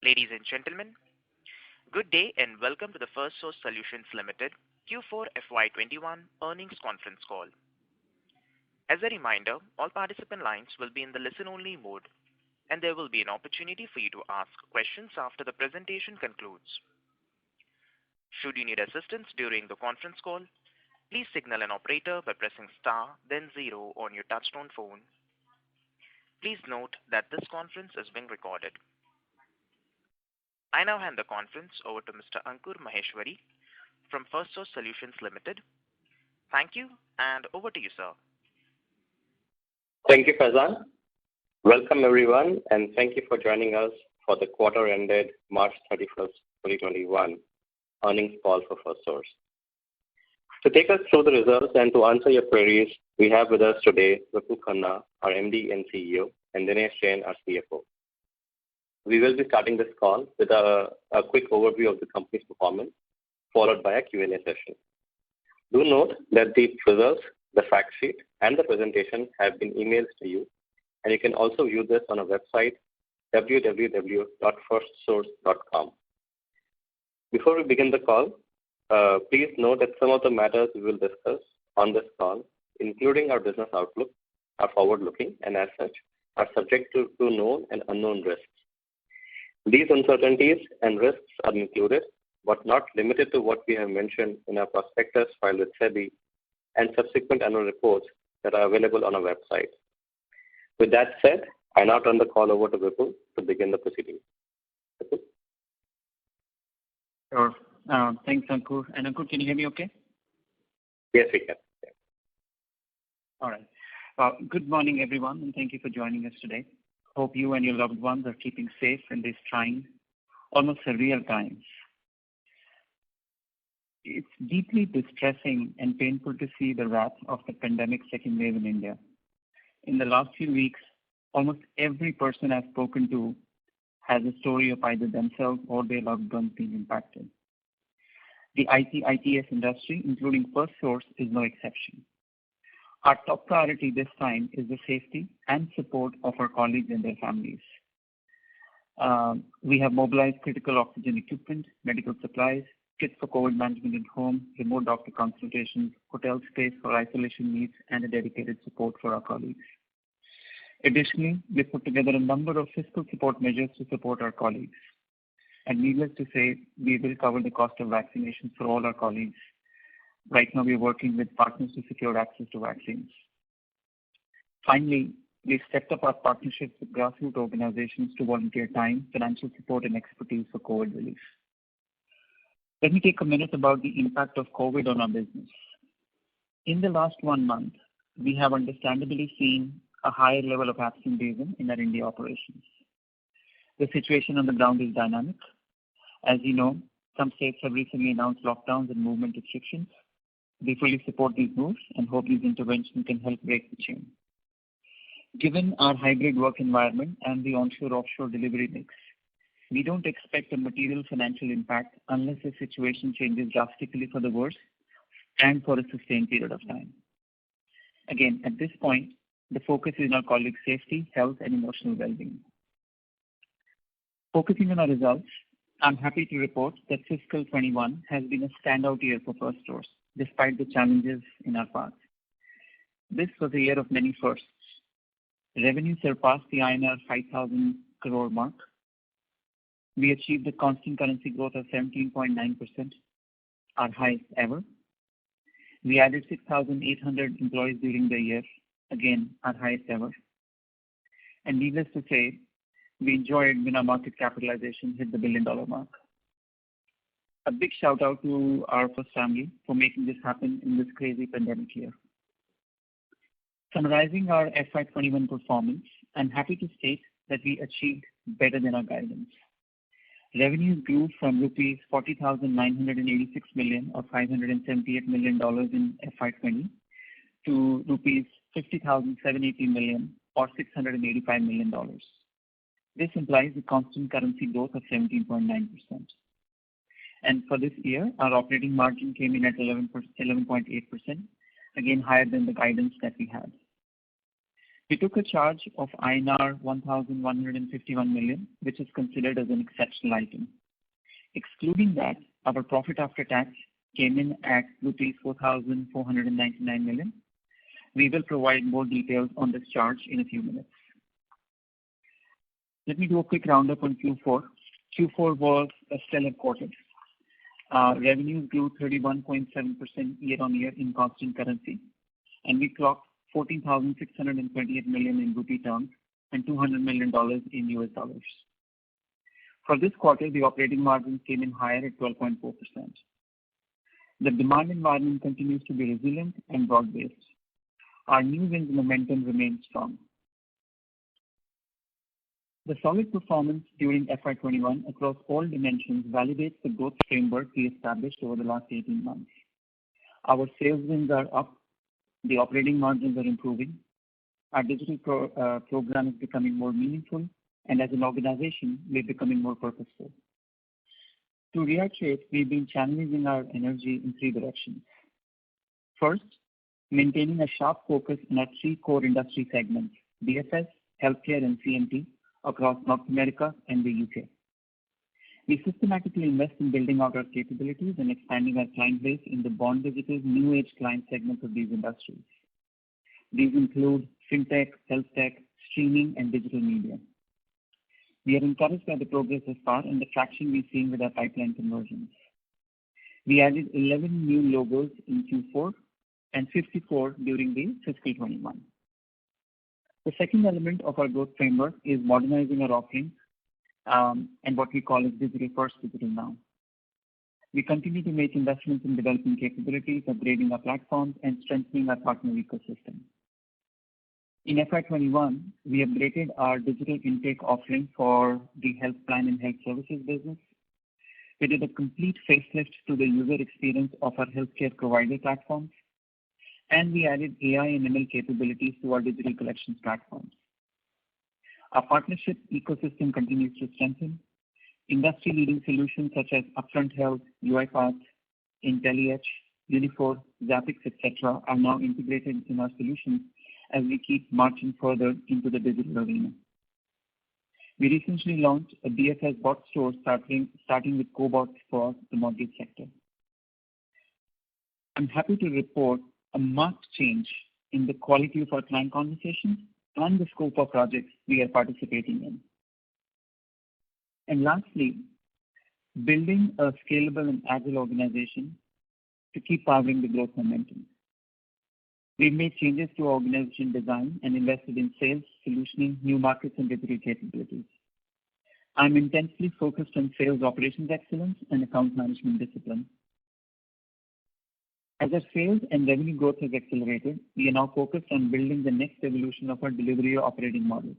Ladies and gentlemen, good day and welcome to the Firstsource Solutions Limited Q4 FY21 earnings conference call. As a reminder, all participant lines will be in the listen-only mode, and there will be an opportunity for you to ask questions after the presentation concludes. Should you need assistance during the conference call, please signal an operator by pressing star then 0 on your touchtone phone. Please note that this conference is being recorded. I now hand the conference over to Mr. Ankur Maheshwari from Firstsource Solutions Limited. Thank you, and over to you, sir. Thank you, Faizan. Welcome, everyone, and thank you for joining us for the quarter ended March 31st, 2021 earnings call for Firstsource. To take us through the results and to answer your queries, we have with us today Vipul Khanna, our MD and CEO, and Dinesh Jain, our CFO. We will be starting this call with a quick overview of the company's performance, followed by a Q&A session. Do note that the results, the fact sheet, and the presentation have been emailed to you, and you can also view this on our website, www.firstsource.com. Before we begin the call, please note that some of the matters we will discuss on this call, including our business outlook, are forward-looking and as such are subject to known and unknown risks. These uncertainties and risks are included, but not limited to what we have mentioned in our prospectus filed with SEBI and subsequent annual reports that are available on our website. With that said, I now turn the call over to Vipul to begin the proceedings. Vipul? Sure. Thanks, Ankur. And Ankur, can you hear me okay? Yes, we can. All right. Good morning, everyone, and thank you for joining us today. Hope you and your loved ones are keeping safe in these trying, almost surreal times. It's deeply distressing and painful to see the wrath of the pandemic second wave in India. In the last few weeks, almost every person I've spoken to has a story of either themselves or their loved ones being impacted. The IT/ITES industry, including Firstsource, is no exception. Our top priority this time is the safety and support of our colleagues and their families. We have mobilized critical oxygen equipment, medical supplies, kits for COVID management at home, remote doctor consultations, hotel space for isolation needs, and a dedicated support for our colleagues. Additionally, we put together a number of fiscal support measures to support our colleagues. And needless to say, we will cover the cost of vaccinations for all our colleagues. Right now, we are working with partners to secure access to vaccines. Finally, we've stepped up our partnerships with grassroots organizations to volunteer time, financial support, and expertise for COVID relief. Let me take a minute about the impact of COVID on our business. In the last 1 month, we have understandably seen a higher level of absenteeism in our India operations. The situation on the ground is dynamic. As you know, some states have recently announced lockdowns and movement restrictions. We fully support these moves and hope these interventions can help break the chain. Given our hybrid work environment and the onshore-offshore delivery mix, we don't expect a material financial impact unless the situation changes drastically for the worse and for a sustained period of time. Again, at this point, the focus is on our colleagues' safety, health, and emotional well-being. Focusing on our results, I'm happy to report that fiscal 21 has been a standout year for Firstsource, despite the challenges in our path. This was a year of many firsts. Revenue surpassed the INR 5,000 crore mark. We achieved a constant currency growth of 17.9%, our highest ever. We added 6,800 employees during the year, again, our highest ever. And needless to say, we enjoyed when our market capitalization hit the $1 billion mark. A big shout out to our first family for making this happen in this crazy pandemic year. Summarizing our FY21 performance, I'm happy to state that we achieved better than our guidance. Revenues grew from rupees 40,986 million or $578 million in FY20 to rupees 50,780 million or $685 million. This implies a constant currency growth of 17.9%. And for this year, our operating margin came in at 11.8%, again higher than the guidance that we had. We took a charge of INR 1,151 million, which is considered as an exceptional item. Excluding that, our profit after tax came in at rupees 4,499 million. We will provide more details on this charge in a few minutes. Let me do a quick roundup on Q4. Q4 was a stellar quarter. Revenues grew 31.7% year-on-year in constant currency, and we clocked 14,628 million in rupee terms and $200 million in US dollars. For this quarter, the operating margin came in higher at 12.4%. The demand environment continues to be resilient and broad-based. Our new wins momentum remains strong. The solid performance during FY21 across all dimensions validates the growth framework we established over the last 18 months. Our sales wins are up, the operating margins are improving, our digital program is becoming more meaningful, and as an organization, we're becoming more purposeful. To reiterate, we've been channeling our energy in three directions. First, maintaining a sharp focus on our three core industry segments, BFS, healthcare, and CMT, across North America and the UK. We systematically invest in building out our capabilities and expanding our client base in the born digital new age client segments of these industries. These include fintech, health tech, streaming, and digital media. We are encouraged by the progress thus far and the traction we're seeing with our pipeline conversions. We added 11 new logos in Q4 and 54 during the fiscal 21. The second element of our growth framework is modernizing our offerings and what we call as digital first, digital now. We continue to make investments in developing capabilities, upgrading our platforms, and strengthening our partner ecosystem. In FY21, we upgraded our digital intake offering for the health plan and health services business. We did a complete facelift to the user experience of our healthcare provider platforms, and we added AI and ML capabilities to our digital collections platforms. Our partnership ecosystem continues to strengthen. Industry-leading solutions such as Upfront Health, UiPath, IntelliEdge, Uniphore, Zappix, etc. are now integrated in our solutions as we keep marching further into the digital arena. We recently launched a BFS bot store starting with cobots for the mortgage sector. I'm happy to report a marked change in the quality of our client conversations and the scope of projects we are participating in. And lastly, building a scalable and agile organization to keep powering the growth momentum. We've made changes to our organization design and invested in sales, solutioning, new markets, and digital capabilities. I'm intensely focused on sales operations excellence and account management discipline. As our sales and revenue growth has accelerated, we are now focused on building the next evolution of our delivery operating model.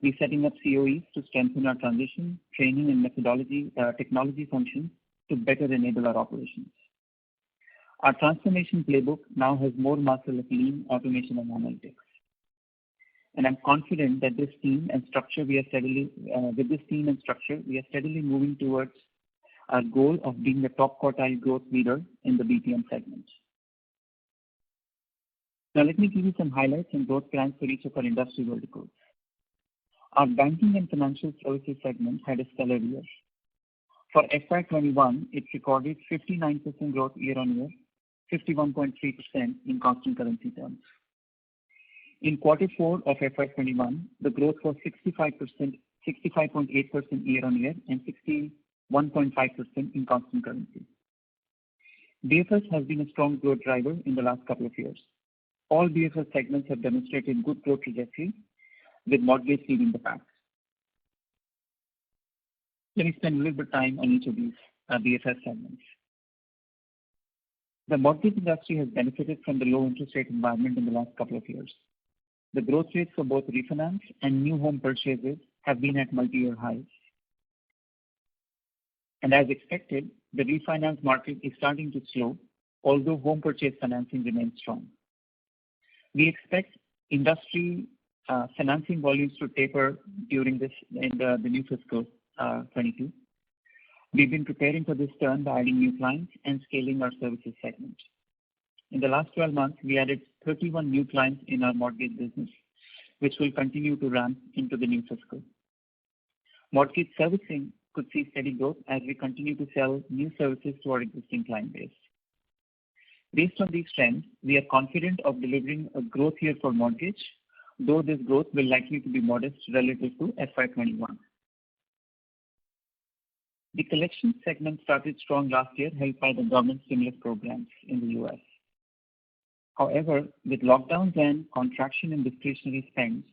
We're setting up COEs to strengthen our transition, training, and technology functions to better enable our operations. Our transformation playbook now has more muscle of lean, automation, and analytics. And I'm confident that with this team and structure, we are steadily moving towards our goal of being the top quartile growth leader in the BPM segment. Now let me give you some highlights and growth plans for each of our industry verticals. Our banking and financial services segment had a stellar year. For FY21, it recorded 59% growth year-on-year, 51.3% in constant currency terms. In quarter 4 of FY21, the growth was 65.8% year-on-year and 61.5% in constant currency. BFS has been a strong growth driver in the last couple of years. All BFS segments have demonstrated good growth trajectory, with mortgage leading the pack. Let me spend a little bit of time on each of these BFS segments. The mortgage industry has benefited from the low interest rate environment in the last couple of years. The growth rates for both refinance and new home purchases have been at multi-year highs. And as expected, the refinance market is starting to slow, although home purchase financing remains strong. We expect industry financing volumes to taper during the new fiscal 22. We've been preparing for this turn by adding new clients and scaling our services segment. In the last 12 months, we added 31 new clients in our mortgage business, which will continue to ramp into the new fiscal. Mortgage servicing could see steady growth as we continue to sell new services to our existing client base. Based on these trends, we are confident of delivering a growth year for mortgage, though this growth will likely to be modest relative to FY21. The collections segment started strong last year, helped by the government stimulus programs in the US. However, with lockdowns and contraction in discretionary spends,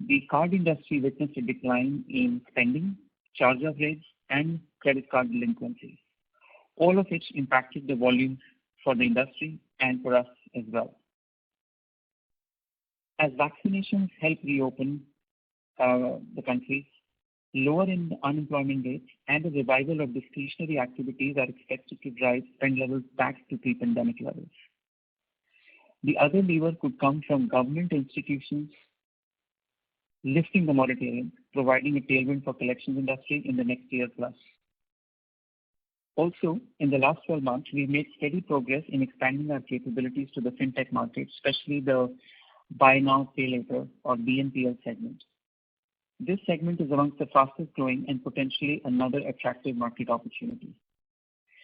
the card industry witnessed a decline in spending, charge-off rates, and credit card delinquencies, all of which impacted the volumes for the industry and for us as well. As vaccinations help reopen the country, lower in unemployment rates and a revival of discretionary activities are expected to drive spend levels back to pre-pandemic levels. The other lever could come from government institutions lifting the moratorium, providing a tailwind for collections industry in the next year plus. Also, in the last 12 months, we've made steady progress in expanding our capabilities to the fintech market, especially the Buy Now, Pay Later or BNPL segment. This segment is amongst the fastest growing and potentially another attractive market opportunity.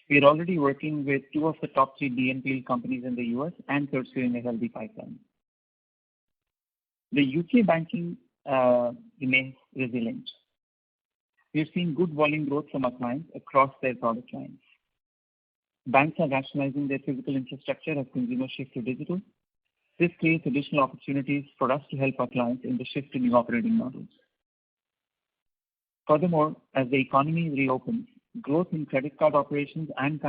We are already working with 2 of the top 3 BNPL companies in the US and pursuing a healthy pipeline. The UK banking remains resilient. We are seeing good volume growth from our clients across their product lines. Banks are rationalizing their physical infrastructure as consumers shift to digital. This creates additional opportunities for us to help our clients in the shift to new operating models. Furthermore, as the economy reopens, growth in credit card operations and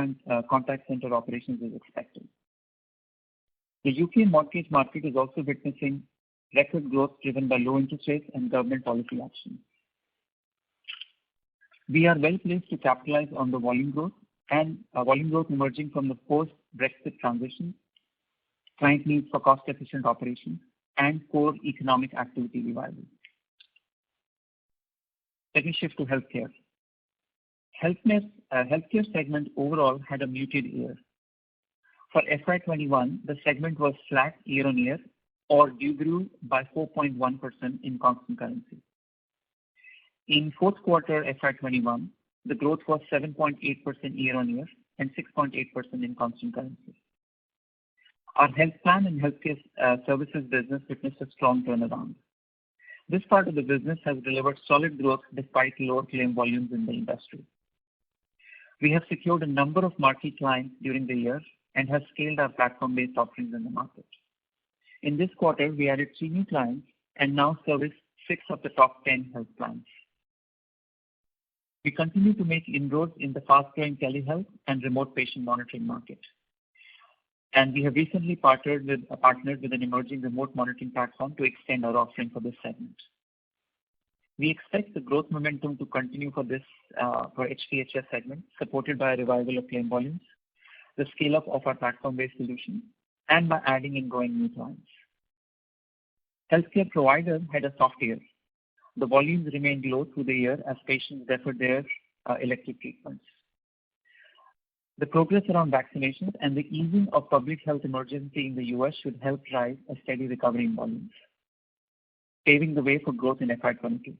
contact center operations is expected. The UK mortgage market is also witnessing record growth driven by low interest rates and government policy action. We are well placed to capitalize on the volume growth emerging from the post-Brexit transition, client needs for cost-efficient operations, and core economic activity revival. Let me shift to healthcare. Healthcare segment overall had a muted year. For FY21, the segment was flat year-on-year or grew by 4.1% in constant currency. In fourth quarter FY21, the growth was 7.8% year-on-year and 6.8% in constant currency. Our health plan and healthcare services business witnessed a strong turnaround. This part of the business has delivered solid growth despite lower claim volumes in the industry. We have secured a number of marquee clients during the year and have scaled our platform-based offerings in the market. In this quarter, we added 3 new clients and now service 6 of the top 10 health plans. We continue to make inroads in the fast-growing telehealth and remote patient monitoring market. And we have recently partnered with an emerging remote monitoring platform to extend our offering for this segment. We expect the growth momentum to continue for HPHS segment, supported by a revival of claim volumes, the scale-up of our platform-based solution, and by adding and growing new clients. Healthcare providers had a soft year. The volumes remained low through the year as patients deferred their elective treatments. The progress around vaccinations and the easing of public health emergency in the US should help drive a steady recovery in volumes, paving the way for growth in FY22.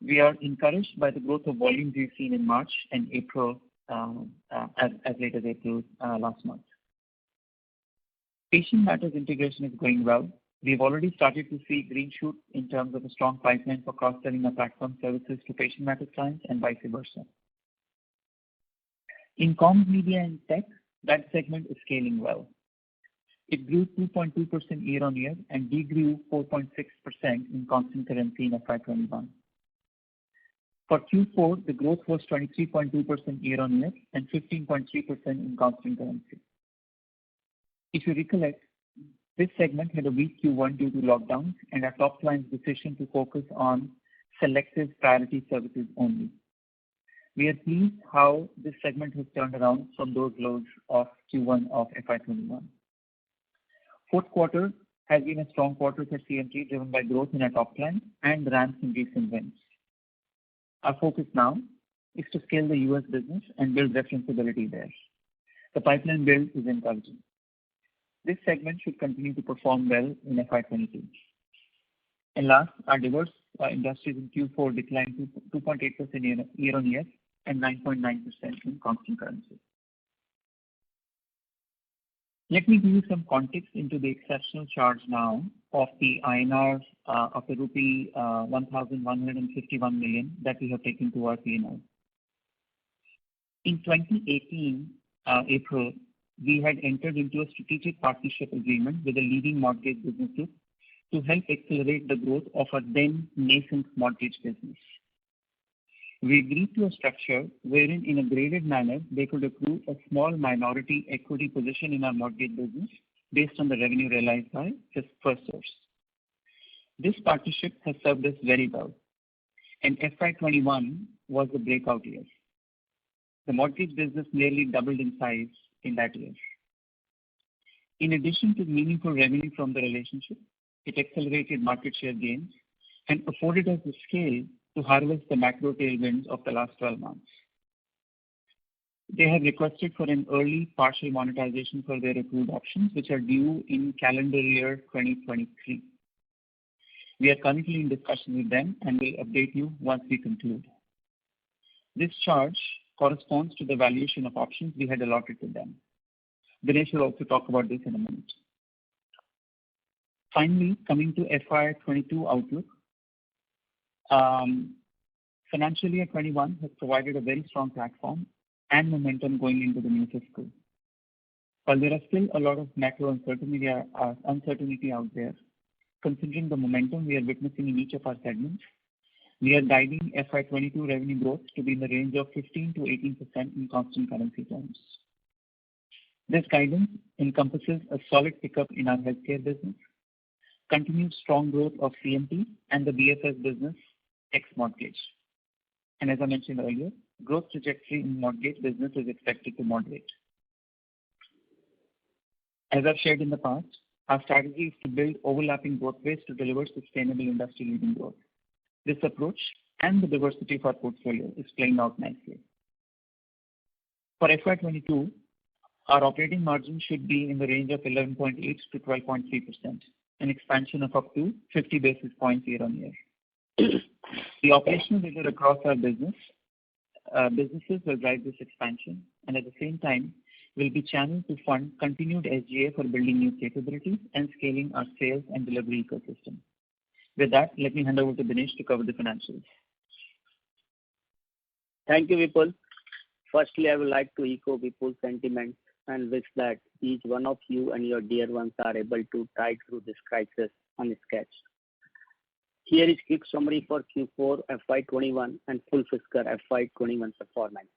We are encouraged by the growth of volumes we've seen in March and April, as late as April last month. Patient Matters integration is going well. We've already started to see green shoots in terms of a strong pipeline for cross-selling our platform services to Patient Matters clients and vice versa. In comms, media, and tech, that segment is scaling well. It grew 2.2% year-on-year and degrew 4.6% in constant currency in FY21. For Q4, the growth was 23.2% year-on-year and 15.3% in constant currency. If you recollect, this segment had a weak Q1 due to lockdowns and our top client's decision to focus on selective priority services only. We are pleased how this segment has turned around from those lows of Q1 of FY21. Fourth quarter has been a strong quarter for CMT, driven by growth in our top client and ramps in recent wins. Our focus now is to scale the US business and build referenceability there. The pipeline build is encouraging. This segment should continue to perform well in FY22. And last, our diverse industries in Q4 declined to 2.8% year-on-year and 9.9% in constant currency. Let me give you some context into the exceptional charge now of the INR of the rupee 1,151 million that we have taken to our P&L. In 2018 April, we had entered into a strategic partnership agreement with a leading mortgage business to help accelerate the growth of a then nascent mortgage business. We agreed to a structure wherein in a graded manner they could accrue a small minority equity position in our mortgage business based on the revenue realized by Firstsource. This partnership has served us very well, and FY21 was the breakout year. The mortgage business nearly doubled in size in that year. In addition to meaningful revenue from the relationship, it accelerated market share gains and afforded us the scale to harvest the macro tailwinds of the last 12 months. They have requested for an early partial monetization for their accrued options, which are due in calendar year 2023. We are currently in discussion with them and will update you once we conclude. This charge corresponds to the valuation of options we had allotted to them. Dinesh will also talk about this in a minute. Finally, coming to FY22 outlook, financial year 21 has provided a very strong platform and momentum going into the new fiscal. While there are still a lot of macro uncertainty out there, considering the momentum we are witnessing in each of our segments, we are guiding FY22 revenue growth to be in the range of 15 to 18% in constant currency terms. This guidance encompasses a solid pickup in our healthcare business, continued strong growth of CMT and the BFS business ex-mortgage. And as I mentioned earlier, growth trajectory in mortgage business is expected to moderate. As I've shared in the past, our strategy is to build overlapping growth rates to deliver sustainable industry-leading growth. This approach and the diversity of our portfolio is playing out nicely. For FY22, our operating margin should be in the range of 11.8 to 12.3%, an expansion of up to 50 basis points year-on-year. The operational rigor across our businesses will drive this expansion, and at the same time, will be channeled to fund continued SGA for building new capabilities and scaling our sales and delivery ecosystem. With that, let me hand over to Dinesh to cover the financials. Thank you, Vipul. Firstly, I would like to echo Vipul's sentiments and wish that each one of you and your dear ones are able to tide through this crisis unscathed. Here is quick summary for Q4 FY21 and full fiscal FY21 performance.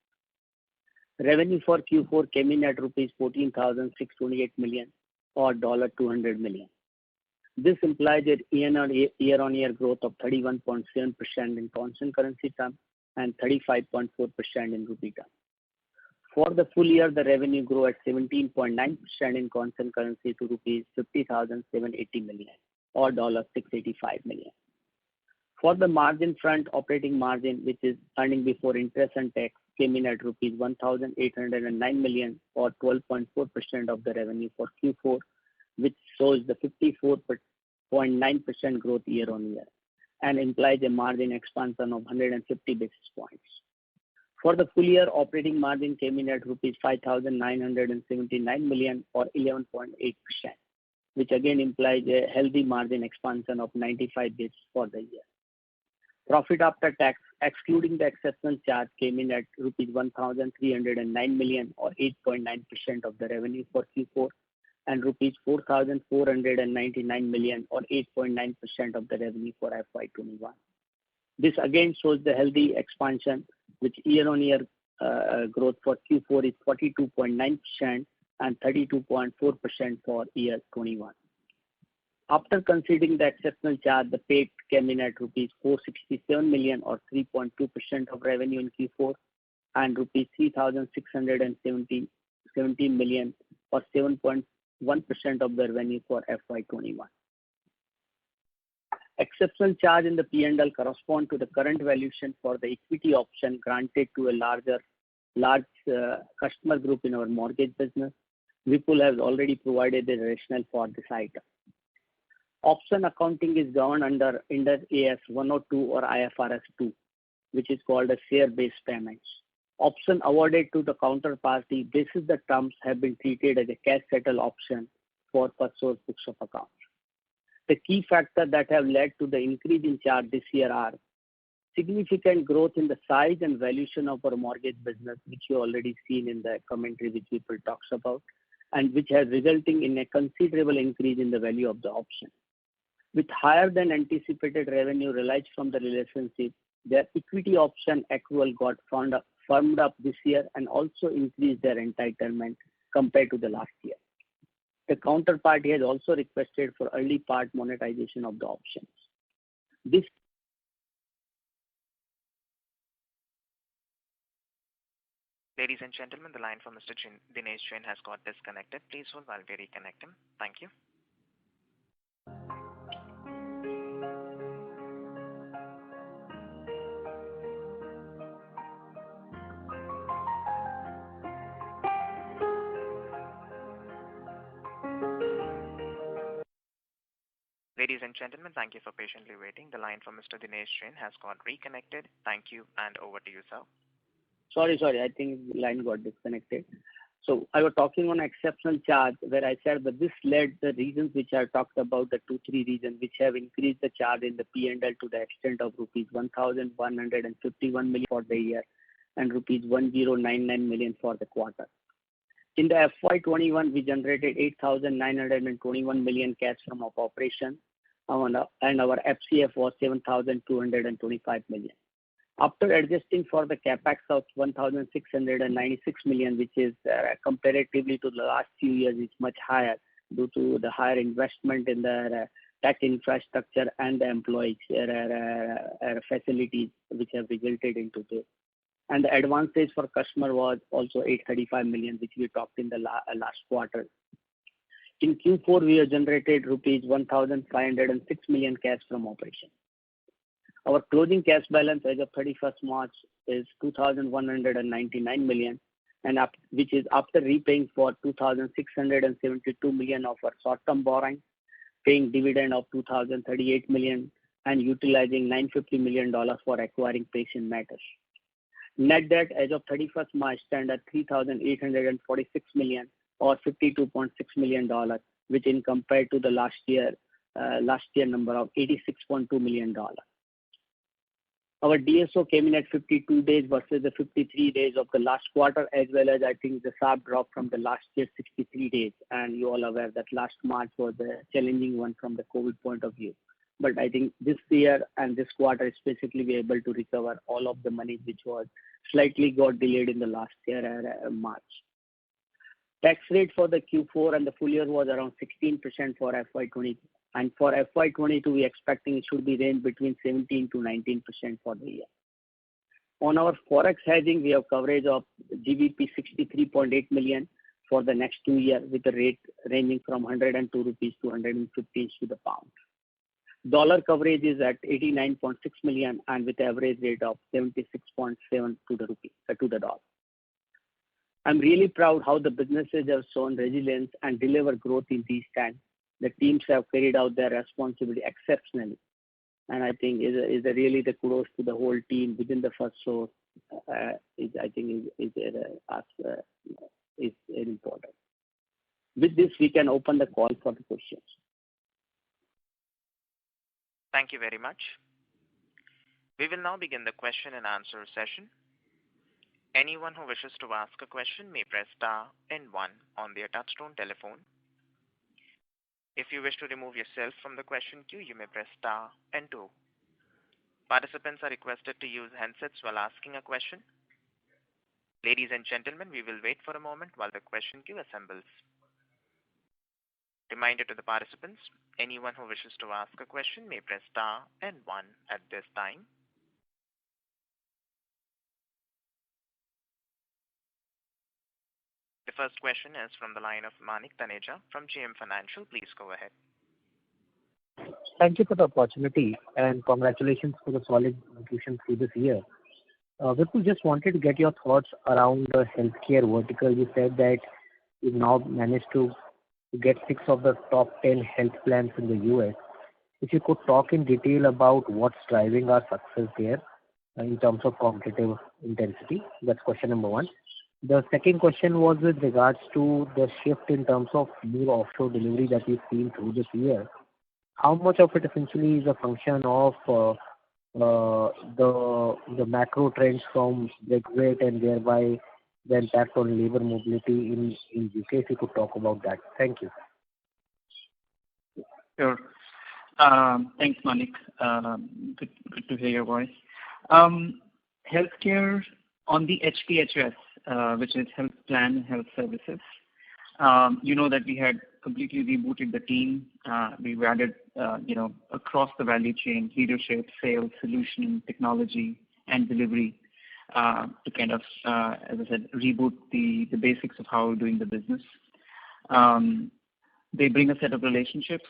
Revenue for Q4 came in at rupees 14,628 million or $200 million. This implies a year-on-year growth of 31.7% in constant currency terms and 35.4% in rupee terms. For the full year, the revenue grew at 17.9% in constant currency to rupees 50,780 million or $685 million. For the margin front, operating margin, which is earning before interest and tax, came in at rupees 1,809 million or 12.4% of the revenue for Q4, which shows the 54.9% growth year-on-year and implies a margin expansion of 150 basis points. For the full year, operating margin came in at rupees 5,979 million or 11.8%, which again implies a healthy margin expansion of 95 basis for the year. Profit after tax, excluding the exceptional charge, came in at rupees 1,309 million or 8.9% of the revenue for Q4 and rupees 4,499 million or 8.9% of the revenue for FY21. This again shows the healthy expansion, which year-on-year growth for Q4 is 42.9% and 32.4% for year 21. After considering the exceptional charge, the PAT came in at rupees 467 million or 3.2% of revenue in Q4 and rupees 3,670 million or 7.1% of the revenue for FY21. Exceptional charge in the P&L correspond to the current valuation for the equity option granted to a large customer group in our mortgage business. Vipul has already provided the rationale for this item. Option accounting is governed under Ind AS 102 or IFRS 2, which is called a share-based payments. Option awarded to the counterparty basis the terms have been treated as a cash settled option for Firstsource books of accounts. The key factors that have led to the increase in charge this year are significant growth in the size and valuation of our mortgage business, which you already seen in the commentary which people talks about, and which has resulting in a considerable increase in the value of the option. With higher than anticipated revenue realized from the relationship, their equity option accrual got firmed up this year and also increased their entitlement compared to the last year. The counterparty has also requested for early part monetization of the options. This Ladies and gentlemen, the line from Mr. Dinesh Jain has got disconnected. Please hold while we reconnect him. Thank you. Ladies and gentlemen, thank you for patiently waiting. The line from Mr. Dinesh Jain has got reconnected. Thank you, and over to you, sir. Sorry, I think the line got disconnected. So I was talking on exceptional charge where I said that this led the reasons which I talked about, the 2-3 reasons which have increased the charge in the P&L to the extent of rupees 1,151 million for the year and rupees 1,099 million for the quarter. In the FY21, we generated 8,921 million cash from our operation, and our FCF was 7,225 million. After adjusting for the capex of 1,696 million, which is comparatively to the last few years is much higher due to the higher investment in the tech infrastructure and the employee facilities which have resulted into this. And the advances for customer was also 835 million, which we talked in the last quarter. In Q4, we have generated rupees 1,506 million cash from operation. Our closing cash balance as of 31st March is 2,199 million, and which is after repaying for 2,672 million of our short-term borrowing, paying dividend of 2,038 million, and utilizing $950 million for acquiring Patient Matters. Net debt as of 31st March stand at 3,846 million or $52.6 million, which in compared to the last year number of $86.2 million. Our DSO came in at 52 days versus the 53 days of the last quarter, as well as I think the sharp drop from the last year 63 days. And you all aware that last March was a challenging one from the COVID point of view. But I think this year and this quarter specifically we are able to recover all of the money which was slightly got delayed in the last year March. Tax rate for the Q4 and the full year was around 16% for FY20. And for FY22, we expecting it should be range between 17 to 19% for the year. On our forex hedging, we have coverage of GBP 63.8 million for the next 2 years with a rate ranging from 102 rupees to 115 to the pound. Dollar coverage is at 89.6 million and with average rate of 76.7 to the rupee to the dollar. I'm really proud how the businesses have shown resilience and deliver growth in these times. The teams have carried out their responsibility exceptionally, and I think is really the kudos to the whole team within the Firstsource. Is important. With this, we can open the call for the questions. Thank you very much. We will now begin the question and answer session. Anyone who wishes to ask a question may press star and 1 on their touchtone telephone. If you wish to remove yourself from the question queue, you may press star and 2. Participants are requested to use handsets while asking a question. Ladies and gentlemen, we will wait for a moment while the question queue assembles. Reminder to the participants, anyone who wishes to ask a question may press star and 1 at this time. The first question is from the line of Manik Taneja from JM Financial. Please go ahead. Thank you for the opportunity and congratulations for the solid execution through this year. Vipul, just wanted to get your thoughts around the healthcare vertical. You said that you've now managed to get 6 of the top 10 health plans in the US. If you could talk in detail about what's driving our success there in terms of competitive intensity. That's question number one. The second question was with regards to the shift in terms of more offshore delivery that we've seen through this year. How much of it essentially is a function of the macro trends from Brexit and thereby the impact on labor mobility in UK? If you could talk about that. Thank you. Sure. Thanks, Manik. Good to hear your voice. Healthcare on the HPHS, which is Health Plan Health Services. You know that we had completely rebooted the team. We've added, across the value chain, leadership, sales, solution, technology, and delivery to kind of, as I said, reboot the basics of how we're doing the business. They bring a set of relationships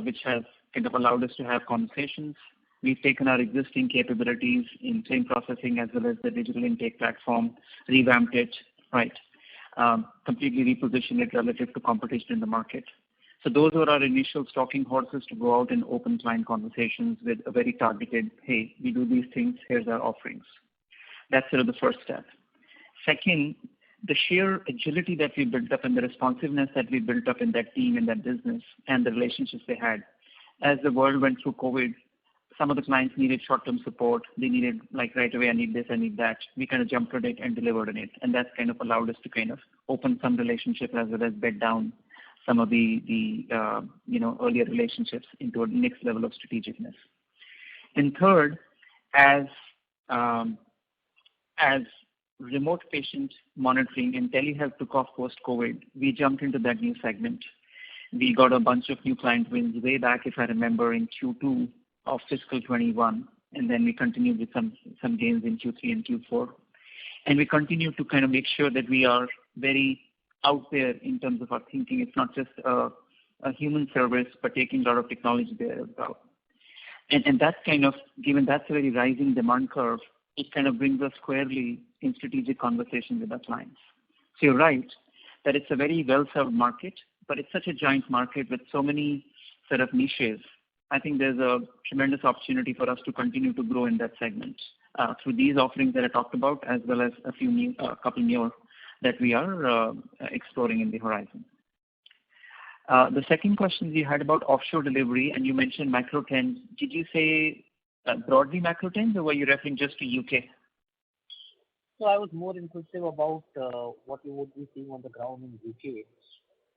which has kind of allowed us to have conversations. We've taken our existing capabilities in claim processing as well as the digital intake platform, revamped it, right? Completely repositioned it relative to competition in the market. So those were our initial stalking horses to go out and open client conversations with a very targeted, hey, we do these things, here's our offerings. That's sort of the first step. Second, the sheer agility that we built up and the responsiveness that we built up in that team, in that business, and the relationships they had. As the world went through COVID, some of the clients needed short-term support. They needed, like, right away, I need this, I need that. We kind of jumped on it and delivered on it. And that's kind of allowed us to kind of open some relationships as well as bed down some of the earlier relationships into a next level of strategicness. And third, as remote patient monitoring and telehealth took off post-COVID, we jumped into that new segment. We got a bunch of new client wins way back, if I remember, in Q2 of fiscal 21, and then we continued with some gains in Q3 and Q4. And we continue to kind of make sure that we are very out there in terms of our thinking. It's not just a human service, but taking a lot of technology there as well. And that's kind of, given that's a very rising demand curve, it kind of brings us squarely in strategic conversations with our clients. So you're right that it's a very well-served market, but it's such a giant market with so many sort of niches. I think there's a tremendous opportunity for us to continue to grow in that segment through these offerings that I talked about, as well as a couple more that we are exploring in the horizon. The second question you had about offshore delivery, and you mentioned macro trends. Did you say broadly macro trends, or were you referring just to UK? So I was more inquisitive about what you would be seeing on the ground in UK,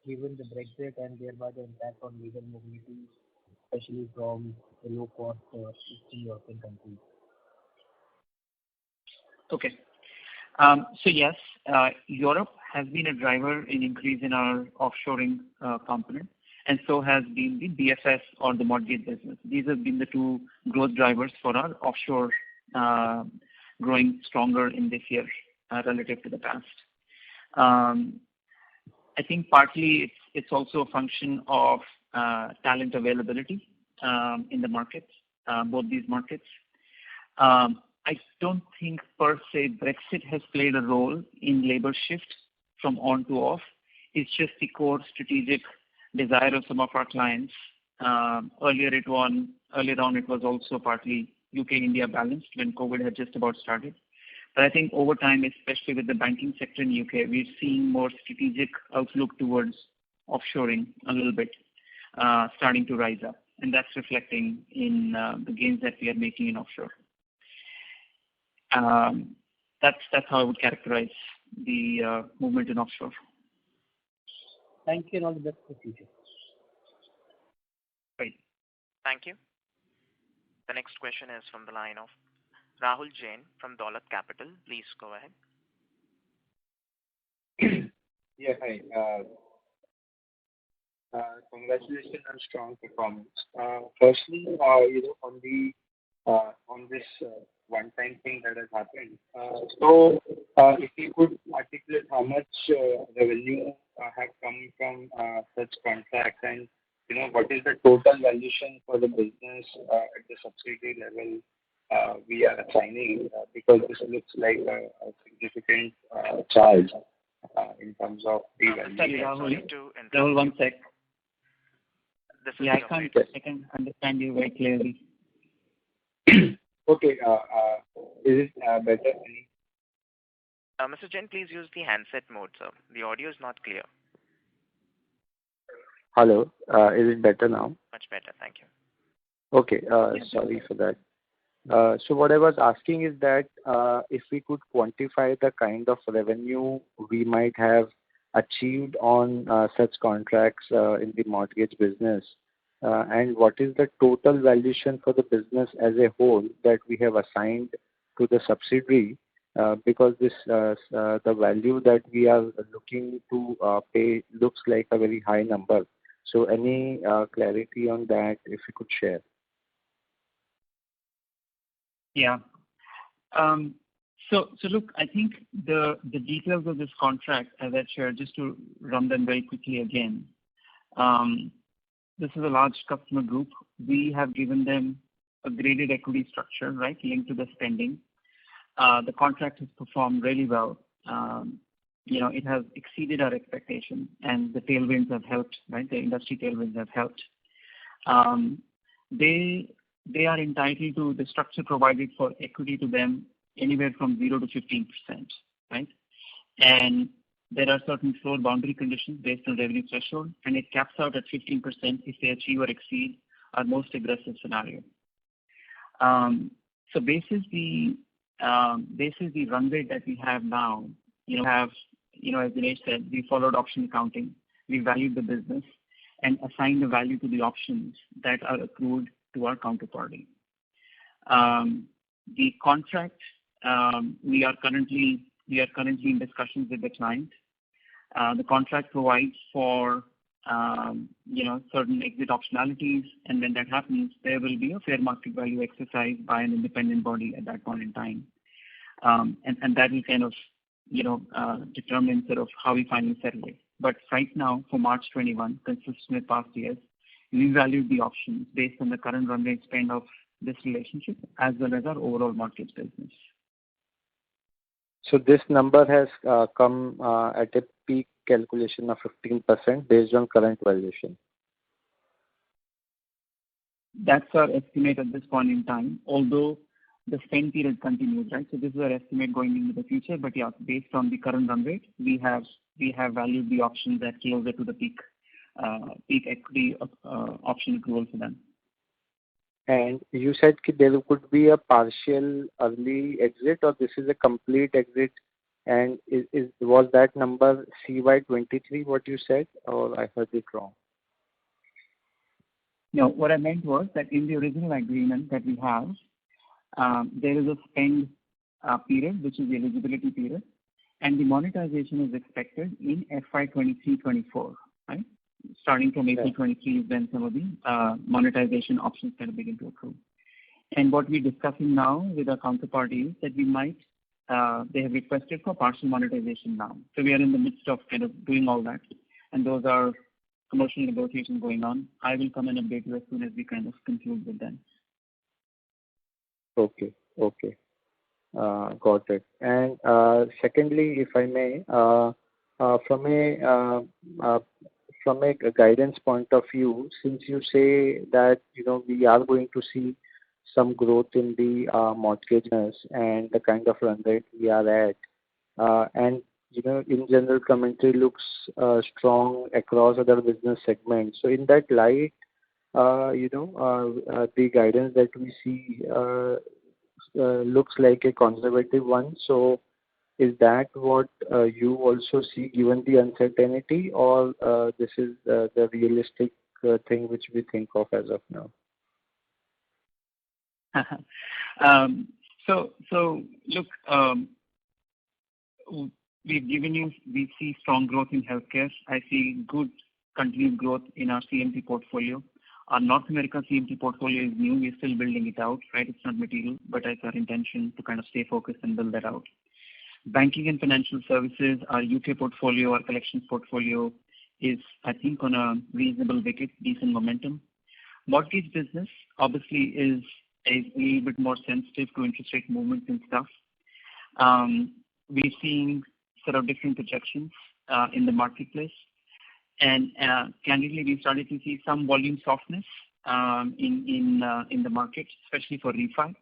given the Brexit and thereby the impact on labor mobility, especially from the low-cost Eastern European countries. Okay. So yes, Europe has been a driver in increase in our offshoring component, and so has been the BFS or the mortgage business. These have been the two growth drivers for our offshore growing stronger in this year relative to the past. I think partly it's also a function of talent availability in the markets, both these markets. I don't think per se Brexit has played a role in labor shift from on to off. It's just the core strategic desire of some of our clients. Earlier on it was also partly UK-India balanced when COVID had just about started. But I think over time, especially with the banking sector in UK, we're seeing more strategic outlook towards offshoring a little bit, starting to rise up. And that's reflecting in the gains that we are making in offshore. That's how I would characterize the movement in offshore. Thank you and all the best for the future. Right. Thank you. The next question is from the line of Rahul Jain from Dolat Capital. Please go ahead. Yeah, hi. Congratulations on strong performance. Firstly, on this one-time thing that has happened. So, if you could articulate how much revenue have come from such contracts, and what is the total valuation for the business at the subsidiary level we are assigning, because this looks like a significant charge in terms of the value. Sorry, Rahul, one sec. This is Yeah, the operator. I can understand you very clearly. Okay. Is it better? Mr. Jain, please use the handset mode, sir. The audio is not clear. Hello. Is it better now? Much better. Thank you. Okay. Sorry for that. So what I was asking is that if we could quantify the kind of revenue we might have achieved on such contracts in the mortgage business, and what is the total valuation for the business as a whole that we have assigned to the subsidiary, because this the value that we are looking to pay looks like a very high number. So any clarity on that if you could share? Yeah. So look, I think the details of this contract, as I shared, just to run them very quickly again. This is a large customer group. We have given them a graded equity structure, right, linked to the spending. The contract has performed really well. It has exceeded our expectation, and the tailwinds have helped, right? The industry tailwinds have helped. They are entitled to the structure provided for equity to them anywhere from 0 to 15%, right? And there are certain floor boundary conditions based on revenue threshold, and it caps out at 15% if they achieve or exceed our most aggressive scenario. So basis the run rate that we have now, as Dinesh said, we followed option accounting. We valued the business and assigned the value to the options that are accrued to our counterparty. The contract, we are currently in discussions with the client. The contract provides for certain exit optionalities, and when that happens, there will be a fair market value exercise by an independent body at that point in time, and that will kind of determine sort of how we finally settle it. But right now, for March 21, consistent with past years, we valued the options based on the current run rate spend of this relationship as well as our overall mortgage business. So this number has come at a peak calculation of 15% based on current valuation. That's our estimate at this point in time, although the spend period continues, right? So this is our estimate going into the future. But yeah, based on the current run rate, we have valued the options at closer to the peak equity option accrual for them. And you said there could be a partial early exit, or this is a complete exit? And was that number CY23 what you said, or I heard it wrong? No, what I meant was that in the original agreement that we have, there is a spend period, which is the eligibility period, and the monetization is expected in FY 23-24, right? Starting from April 23 is when some of the monetization options kind of begin to accrue. And what we're discussing now with our counterparty is that we might, they have requested for partial monetization now. So we are in the midst of kind of doing all that, and those are commercial negotiations going on. I will come and update you as soon as we kind of conclude with them. Okay. Got it. And secondly, if I may, from a guidance point of view, since you say that we are going to see some growth in the mortgages and the kind of run rate we are at, and in general commentary looks strong across other business segments. So in that light, the guidance that we see looks like a conservative one. So is that what you also see given the uncertainty, or this is the realistic thing which we think of as of now? So look, we see strong growth in healthcare. I see good continued growth in our CMT portfolio. Our North America CMT portfolio is new. We're still building it out, right? It's not material, but it's our intention to kind of stay focused and build that out. Banking and financial services, our UK portfolio, our collections portfolio is, I think, on a reasonable wicket, decent momentum. Mortgage business obviously is a little bit more sensitive to interest rate movements and stuff. We're seeing sort of different projections in the marketplace. And candidly, we started to see some volume softness in the market, especially for refi.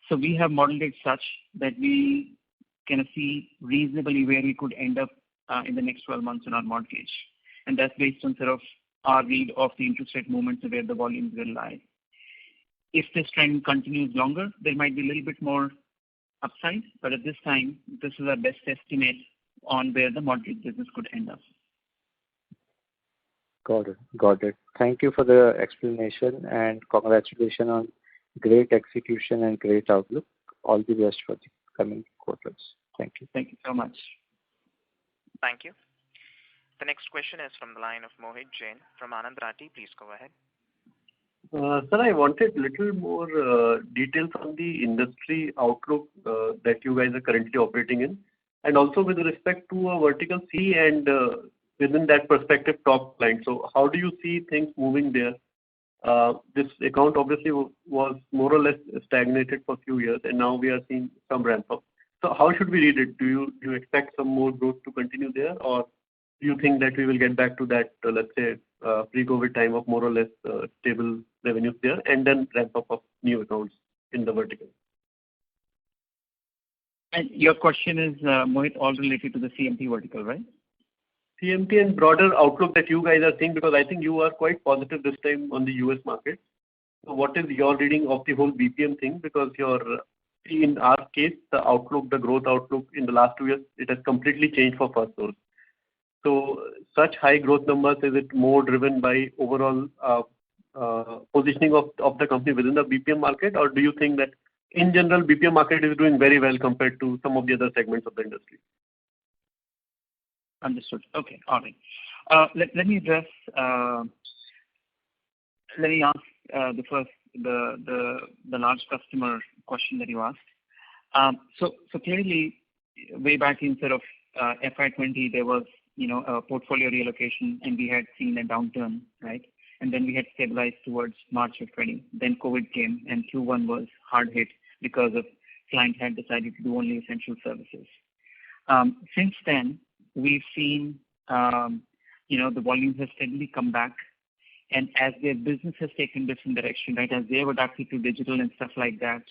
So we have modeled it such that we can see reasonably where we could end up in the next 12 months in our mortgage. And that's based on sort of our read of the interest rate movements and where the volumes will lie. If this trend continues longer, there might be a little bit more upside, but at this time, this is our best estimate on where the mortgage business could end up. Got it. Thank you for the explanation and congratulations on great execution and great outlook. All the best for the coming quarters. Thank you. Thank you so much. Thank you. The next question is from the line of Mohit Jain from Anand Rathi. Please go ahead. Sir, I wanted a little more details on the industry outlook that you guys are currently operating in, and also with respect to a vertical C and within that perspective top line. So how do you see things moving there? This account obviously was more or less stagnated for a few years, and now we are seeing some ramp up. So how should we read it? Do you expect some more growth to continue there, or do you think that we will get back to that, let's say, pre-COVID time of more or less stable revenues there, and then ramp up of new accounts in the vertical? And your question is, Mohit, all related to the CMT vertical, right? CMT and broader outlook that you guys are seeing, because I think you are quite positive this time on the US market. So what is your reading of the whole BPM thing? Because in our case, the outlook, the growth outlook in the last 2 years, it has completely changed for Firstsource. So such high growth numbers, is it more driven by overall positioning of the company within the BPM market, or do you think that in general BPM market is doing very well compared to some of the other segments of the industry? Understood. Okay. All right. Let me address. Let me ask the large customer question that you asked. So clearly, way back in sort of FY20, there was a portfolio reallocation, and we had seen a downturn, right? And then we had stabilized towards March of 20. Then COVID came, and Q1 was hard hit because of client had decided to do only essential services. Since then, we've seen, the volume has steadily come back. And as their business has taken different direction, right, as they have adapted to digital and stuff like that,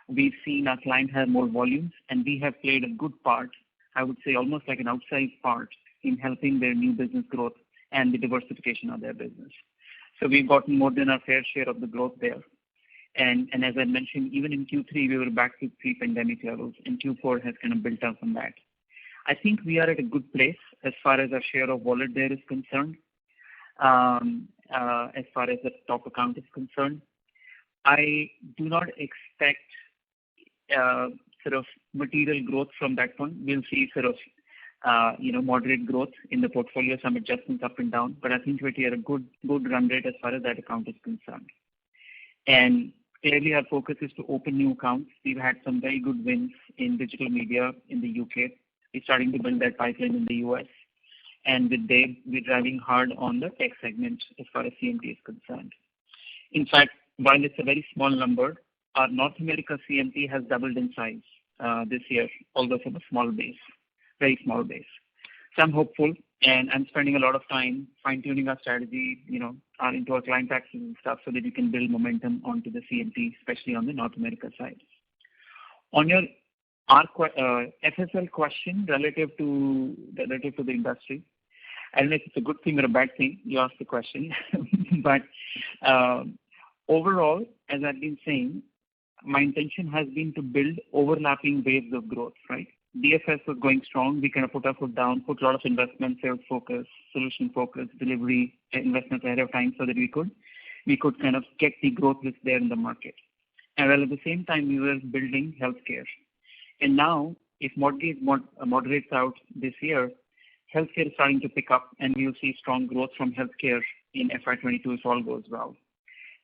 we've seen our client have more volumes, and we have played a good part, I would say almost like an outsized part, in helping their new business growth and the diversification of their business. So we've gotten more than our fair share of the growth there. And as I mentioned, even in Q3, we were back to pre-pandemic levels, and Q4 has kind of built up on that. I think we are at a good place as far as our share of wallet there is concerned, as far as the top account is concerned. I do not expect sort of material growth from that point. We'll see sort of, moderate growth in the portfolio, some adjustments up and down, but I think we're at a good run rate as far as that account is concerned. And clearly our focus is to open new accounts. We've had some very good wins in digital media in the UK. We're starting to build that pipeline in the US. And with Dave, we're driving hard on the tech segment as far as CMT is concerned. In fact, while it's a very small number, our North America CMT has doubled in size this year, although from a small base, very small base. So I'm hopeful, and I'm spending a lot of time fine-tuning our strategy, into our client access and stuff, so that we can build momentum onto the CMT, especially on the North America side. On your FSL question relative to the industry, I don't know if it's a good thing or a bad thing you asked the question, but overall, as I've been saying, my intention has been to build overlapping waves of growth, right? DFS was going strong. We kind of put our foot down, put a lot of investment, sales focus, solution focus, delivery investments ahead of time, so that we could kind of get the growth that's there in the market. And while at the same time, we were building healthcare. And now, if mortgage moderates out this year, healthcare is starting to pick up, and we'll see strong growth from healthcare in FY22 if all goes well.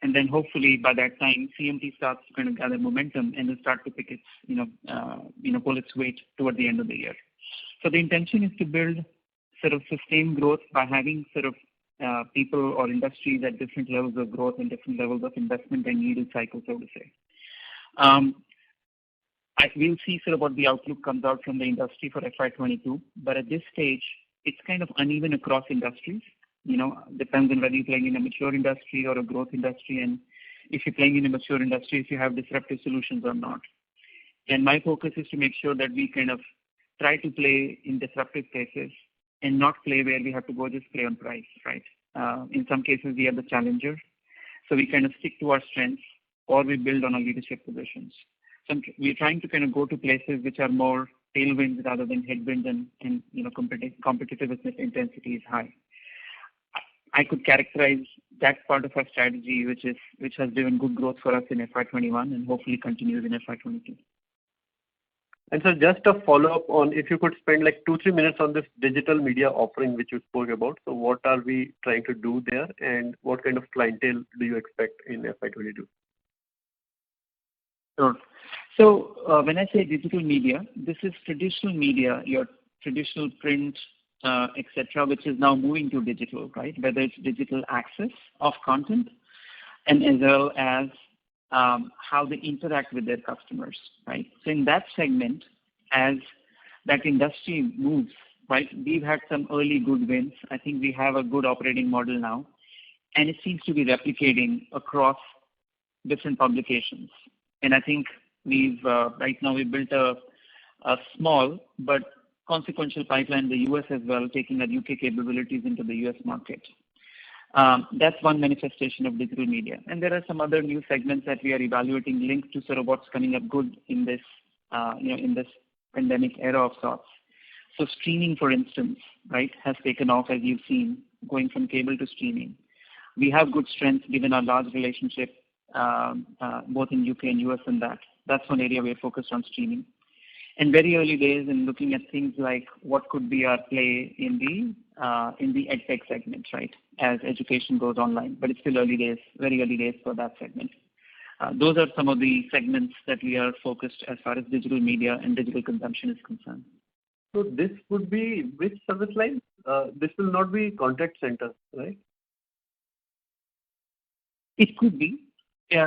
And then hopefully by that time, CMT starts to kind of gather momentum and will start to pick its, pull its weight toward the end of the year. So the intention is to build sort of sustained growth by having sort of people or industries at different levels of growth and different levels of investment and yield cycle, so to say. We'll see sort of what the outlook comes out from the industry for FY22, but at this stage, it's kind of uneven across industries. depends on whether you're playing in a mature industry or a growth industry, and if you're playing in a mature industry, if you have disruptive solutions or not. And my focus is to make sure that we kind of try to play in disruptive spaces and not play where we have to go just play on price, right? In some cases, we are the challenger. So we kind of stick to our strengths or we build on our leadership positions. So we're trying to kind of go to places which are more tailwinds rather than headwinds, and competitive intensity is high. I could characterize that part of our strategy, which has driven good growth for us in FY21 and hopefully continues in FY22. And so just a follow-up on, if you could spend like 2-3 minutes on this digital media offering which you spoke about. So what are we trying to do there, and what kind of clientele do you expect in FY22? Sure. So when I say digital media, this is traditional media, your traditional print, etc., which is now moving to digital, right? Whether it's digital access of content, and as well as how they interact with their customers, right? So in that segment, as that industry moves, right, we've had some early good wins. I think we have a good operating model now, and it seems to be replicating across different publications. And I think right now we built a small but consequential pipeline in the US as well, taking our UK capabilities into the US market. That's one manifestation of digital media. And there are some other new segments that we are evaluating linked to sort of what's coming up good in this, in this pandemic era of sorts. So streaming, for instance, right, has taken off, as you've seen, going from cable to streaming. We have good strength given our large relationship both in UK and US and that. That's one area we're focused on streaming. And very early days in looking at things like what could be our play in the EdTech segment, right, as education goes online. But it's still early days, very early days for that segment. Those are some of the segments that we are focused as far as digital media and digital consumption is concerned. So this would be which service line? This will not be contact center, right? It could be.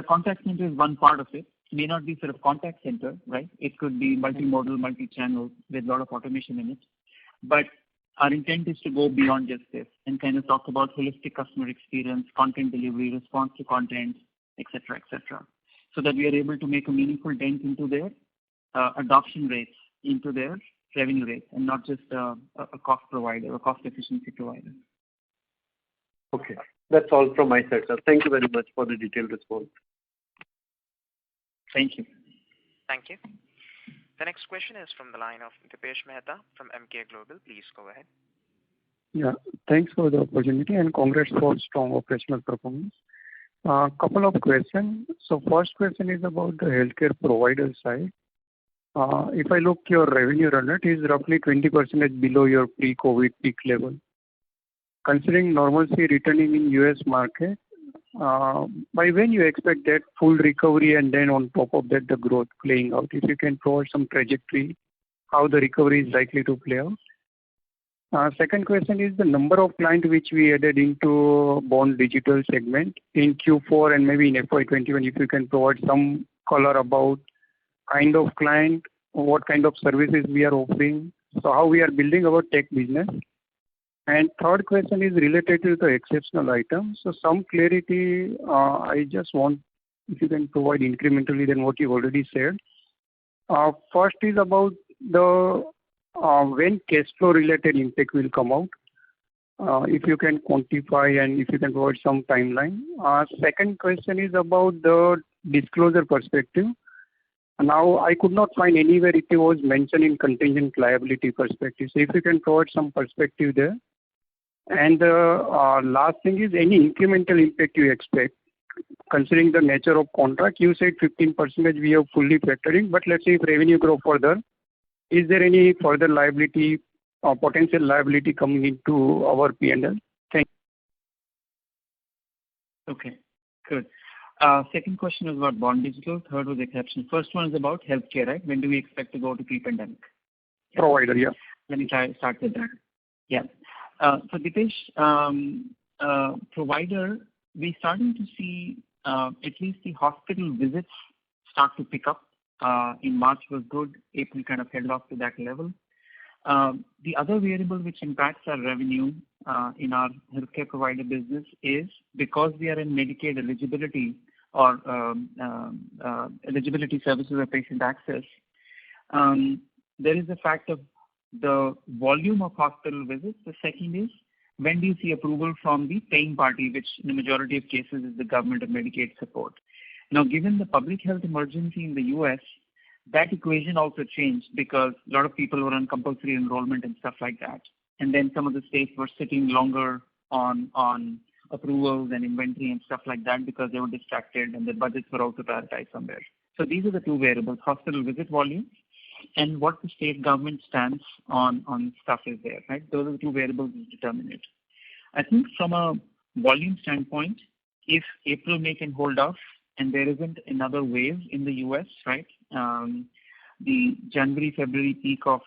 Contact center is one part of it. It may not be sort of contact center, right? It could be multimodal, multi-channel with a lot of automation in it. But our intent is to go beyond just this and kind of talk about holistic customer experience, content delivery, response to content, etc., so that we are able to make a meaningful dent into their adoption rates, into their revenue rates, and not just a cost provider, a cost efficiency provider. Okay. That's all from my side, sir. Thank you very much for the detailed response. Thank you. Thank you. The next question is from the line of Dipesh Mehta from Emkay Global. Please go ahead. Yeah, thanks for the opportunity and congrats for strong operational performance. Couple of questions. So first question is about the healthcare provider side. If I look your revenue run rate is roughly 20% below your pre-COVID peak level. Considering normalcy returning in US market, by when you expect that full recovery and then on top of that the growth playing out? If you can provide some trajectory, how the recovery is likely to play out. Second question is the number of clients which we added into Born Digital segment in Q4 and maybe in FY21, if you can provide some color about kind of client, what kind of services we are offering, so how we are building our tech business. And third question is related to the exceptional items. So some clarity, I just want if you can provide incrementally than what you already said. First is about the when cash flow related impact will come out. If you can quantify and if you can provide some timeline. Second question is about the disclosure perspective. Now, I could not find anywhere it was mentioned in contingent liability perspective. So if you can provide some perspective there. And the last thing is any incremental impact you expect, considering the nature of contract. You said 15% we are fully factoring, but let's say if revenue grow further, is there any further liability or potential liability coming into our P&L? Thank you. Okay, good. Second question was about Born Digital. Third was exception. First one is about healthcare, right? When do we expect to go to pre-pandemic? Provider, yeah. Let me start with that. Yeah. So Dipesh, provider, we're starting to see at least the hospital visits start to pick up. In March was good. April kind of held off to that level. The other variable which impacts our revenue in our healthcare provider business is because we are in Medicaid eligibility or eligibility services or patient access, there is the fact of the volume of hospital visits. The second is when do you see approval from the paying party, which in the majority of cases is the government or Medicaid support. Now, given the public health emergency in the U.S., that equation also changed because a lot of people were on compulsory enrollment and stuff like that. And then some of the states were sitting longer on approvals and inventory and stuff like that because they were distracted and their budgets were also prioritized somewhere. So these are the two variables, hospital visit volume and what the state government stance on stuff is there, right? Those are the two variables that determine it. I think from a volume standpoint, if April, May can hold off and there isn't another wave in the US, right? The January, February peak of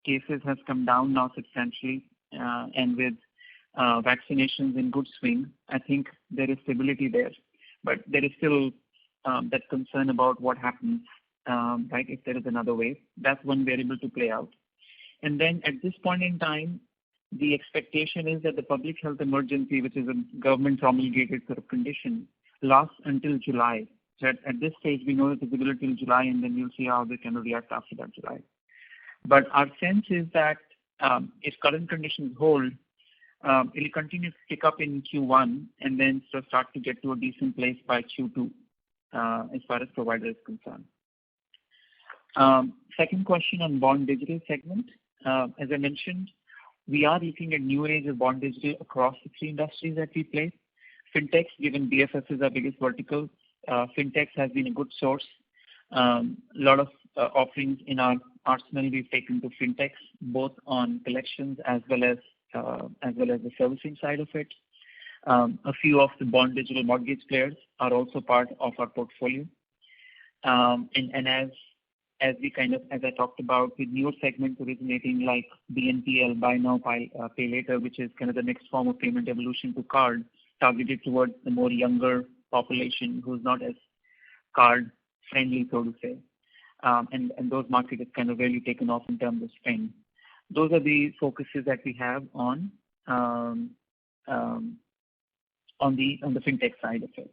cases has come down now substantially, and with vaccinations in good swing, I think there is stability there. But there is still that concern about what happens, right, if there is another wave. That's one variable to play out. And then at this point in time, the expectation is that the public health emergency, which is a government promulgated sort of condition, lasts until July. So at this stage, we know the visibility till July, and then we'll see how they can react after that July. But our sense is that if current conditions hold, it will continue to pick up in Q1 and then start to get to a decent place by Q2 as far as provider is concerned. Second question on Bond Digital segment. As I mentioned, we are looking at new age of Bond Digital across the three industries that we play. Fintechs, given BFS is our biggest vertical, Fintechs has been a good source. A lot of offerings in our arsenal we've taken to Fintechs, both on collections as well as the servicing side of it. A few of the Bond Digital mortgage players are also part of our portfolio. And as I talked about with newer segments originating like BNPL, buy now, pay later, which is kind of the next form of payment evolution to card, targeted towards the more younger population who's not as card friendly, so to say. And those markets have kind of really taken off in terms of spend. Those are the focuses that we have on the fintech side of it.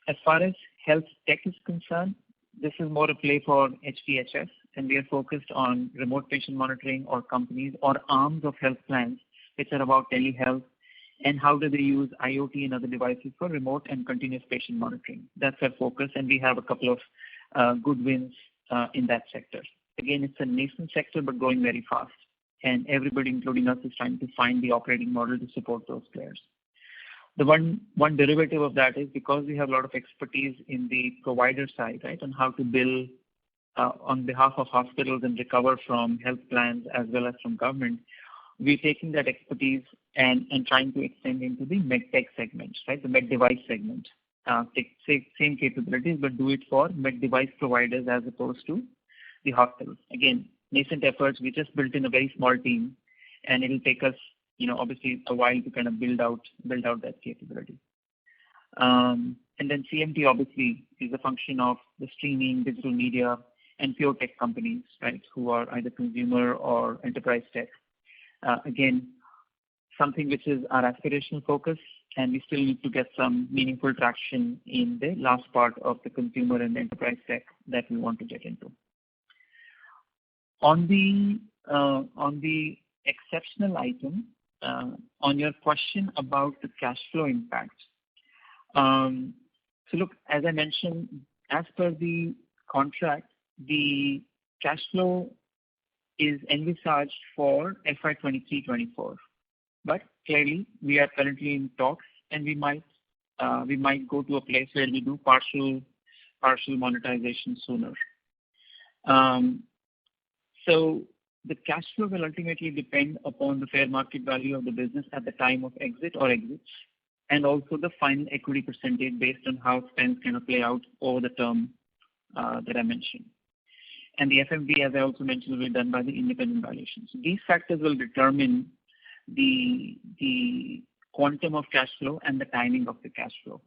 As far as health tech is concerned, this is more a play for HPHS, and we are focused on remote patient monitoring or companies or arms of health plans which are about telehealth and how do they use IoT and other devices for remote and continuous patient monitoring. That's our focus, and we have a couple of good wins in that sector. Again, it's a nascent sector but growing very fast, and everybody, including us, is trying to find the operating model to support those players. The one derivative of that is because we have a lot of expertise in the provider side, right, on how to bill on behalf of hospitals and recover from health plans as well as from government, we're taking that expertise and trying to extend into the medtech segment, right, the med device segment. Take same capabilities, but do it for med device providers as opposed to the hospitals. Again, nascent efforts. We just built in a very small team, and it'll take us, obviously a while to kind of build out that capability. And then CMT obviously is a function of the streaming, digital media, and pure tech companies, right, who are either consumer or enterprise tech. Again, something which is our aspirational focus, and we still need to get some meaningful traction in the last part of the consumer and enterprise tech that we want to get into. On the exceptional item, on your question about the cash flow impact. So look, as I mentioned, as per the contract, the cash flow is envisaged for FY 23-24. But clearly, we are currently in talks, and we might go to a place where we do partial monetization sooner. So the cash flow will ultimately depend upon the fair market value of the business at the time of exit or exits, and also the final equity percentage based on how spends kind of play out over the term that I mentioned. And the FMV, as I also mentioned, will be done by the independent valuations. So these factors will determine the quantum of cash flow and the timing of the cash flow.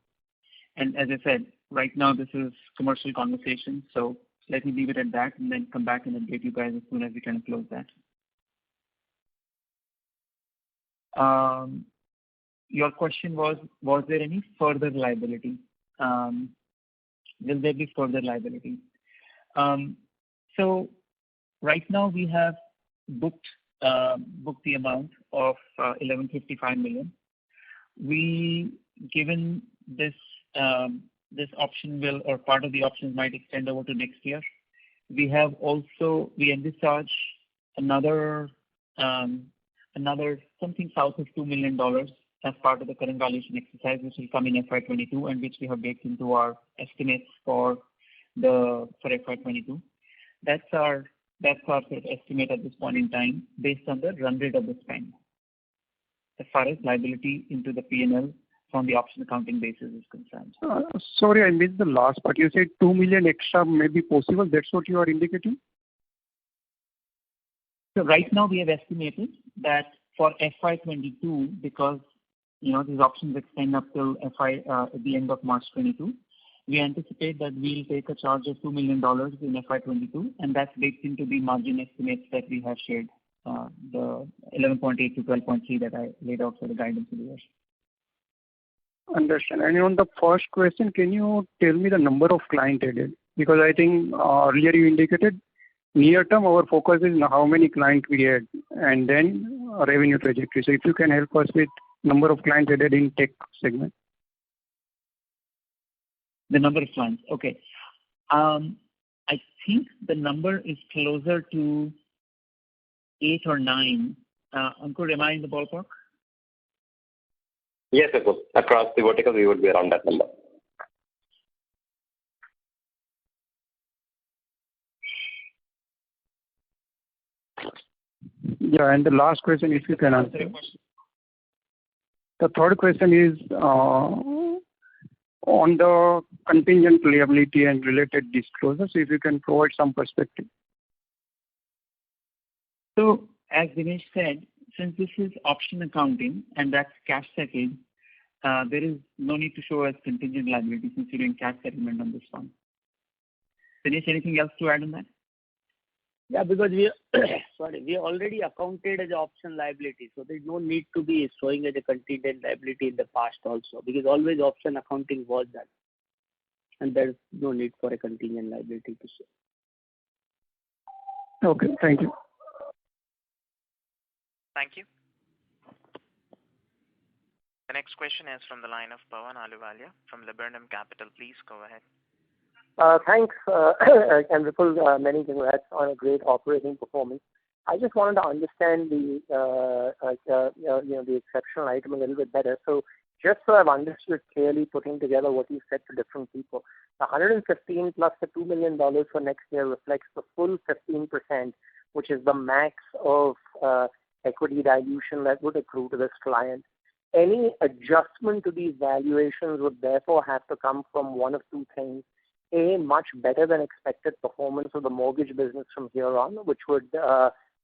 And as I said, right now this is commercial conversation, so let me leave it at that and then come back and update you guys as soon as we can close that. Your question was there any further liability? Will there be further liability? So right now we have booked the amount of 1155 million. Given this option will, or part of the options might extend over to next year. We envisage another something south of $2 million as part of the current valuation exercise, which will come in FY22 and which we have baked into our estimates for FY22. That's our sort of estimate at this point in time based on the run rate of the spend. As far as liability into the P&L from the option accounting basis is concerned. Sorry, I missed the last part. You said 2 million extra may be possible. That's what you are indicating? So right now we have estimated that for FY22, because these options extend up till at the end of March 22, we anticipate that we'll take a charge of $2 million in FY22, and that's baked into the margin estimates that we have shared, the 11.8 to 12.3 that I laid out for the guidance of the year. Understand. And on the first question, can you tell me the number of client added? Because I think earlier you indicated near term our focus is how many clients we add and then revenue trajectory. So if you can help us with number of clients added in tech segment. The number of clients. Okay. I think the number is closer to 8 or 9. Ankur, am I in the ballpark? Yes, Ankur. Across the vertical, we would be around that number. Yeah, and the last question, if you can answer. The third question is on the contingent liability and related disclosures, if you can provide some perspective. So, as Dinesh said, since this is option accounting and that's cash settled, there is no need to show as contingent liability since you're doing cash settlement on this one. Dinesh, anything else to add on that? Yeah, because we already accounted as option liability, so there's no need to be showing as a contingent liability in the past also, because always option accounting was that, and there's no need for a contingent liability to show. Okay, thank you. Thank you. The next question is from the line of Pawan Ahluwalia from Laburnum Capital. Please go ahead. Thanks, and Vipul, many congrats on a great operating performance. I just wanted to understand the exceptional item a little bit better. So just so I've understood clearly, putting together what you said to different people, the 115 plus the $2 million for next year reflects the full 15%, which is the max of equity dilution that would accrue to this client. Any adjustment to these valuations would therefore have to come from one of two things. A, much better than expected performance of the mortgage business from here on, which would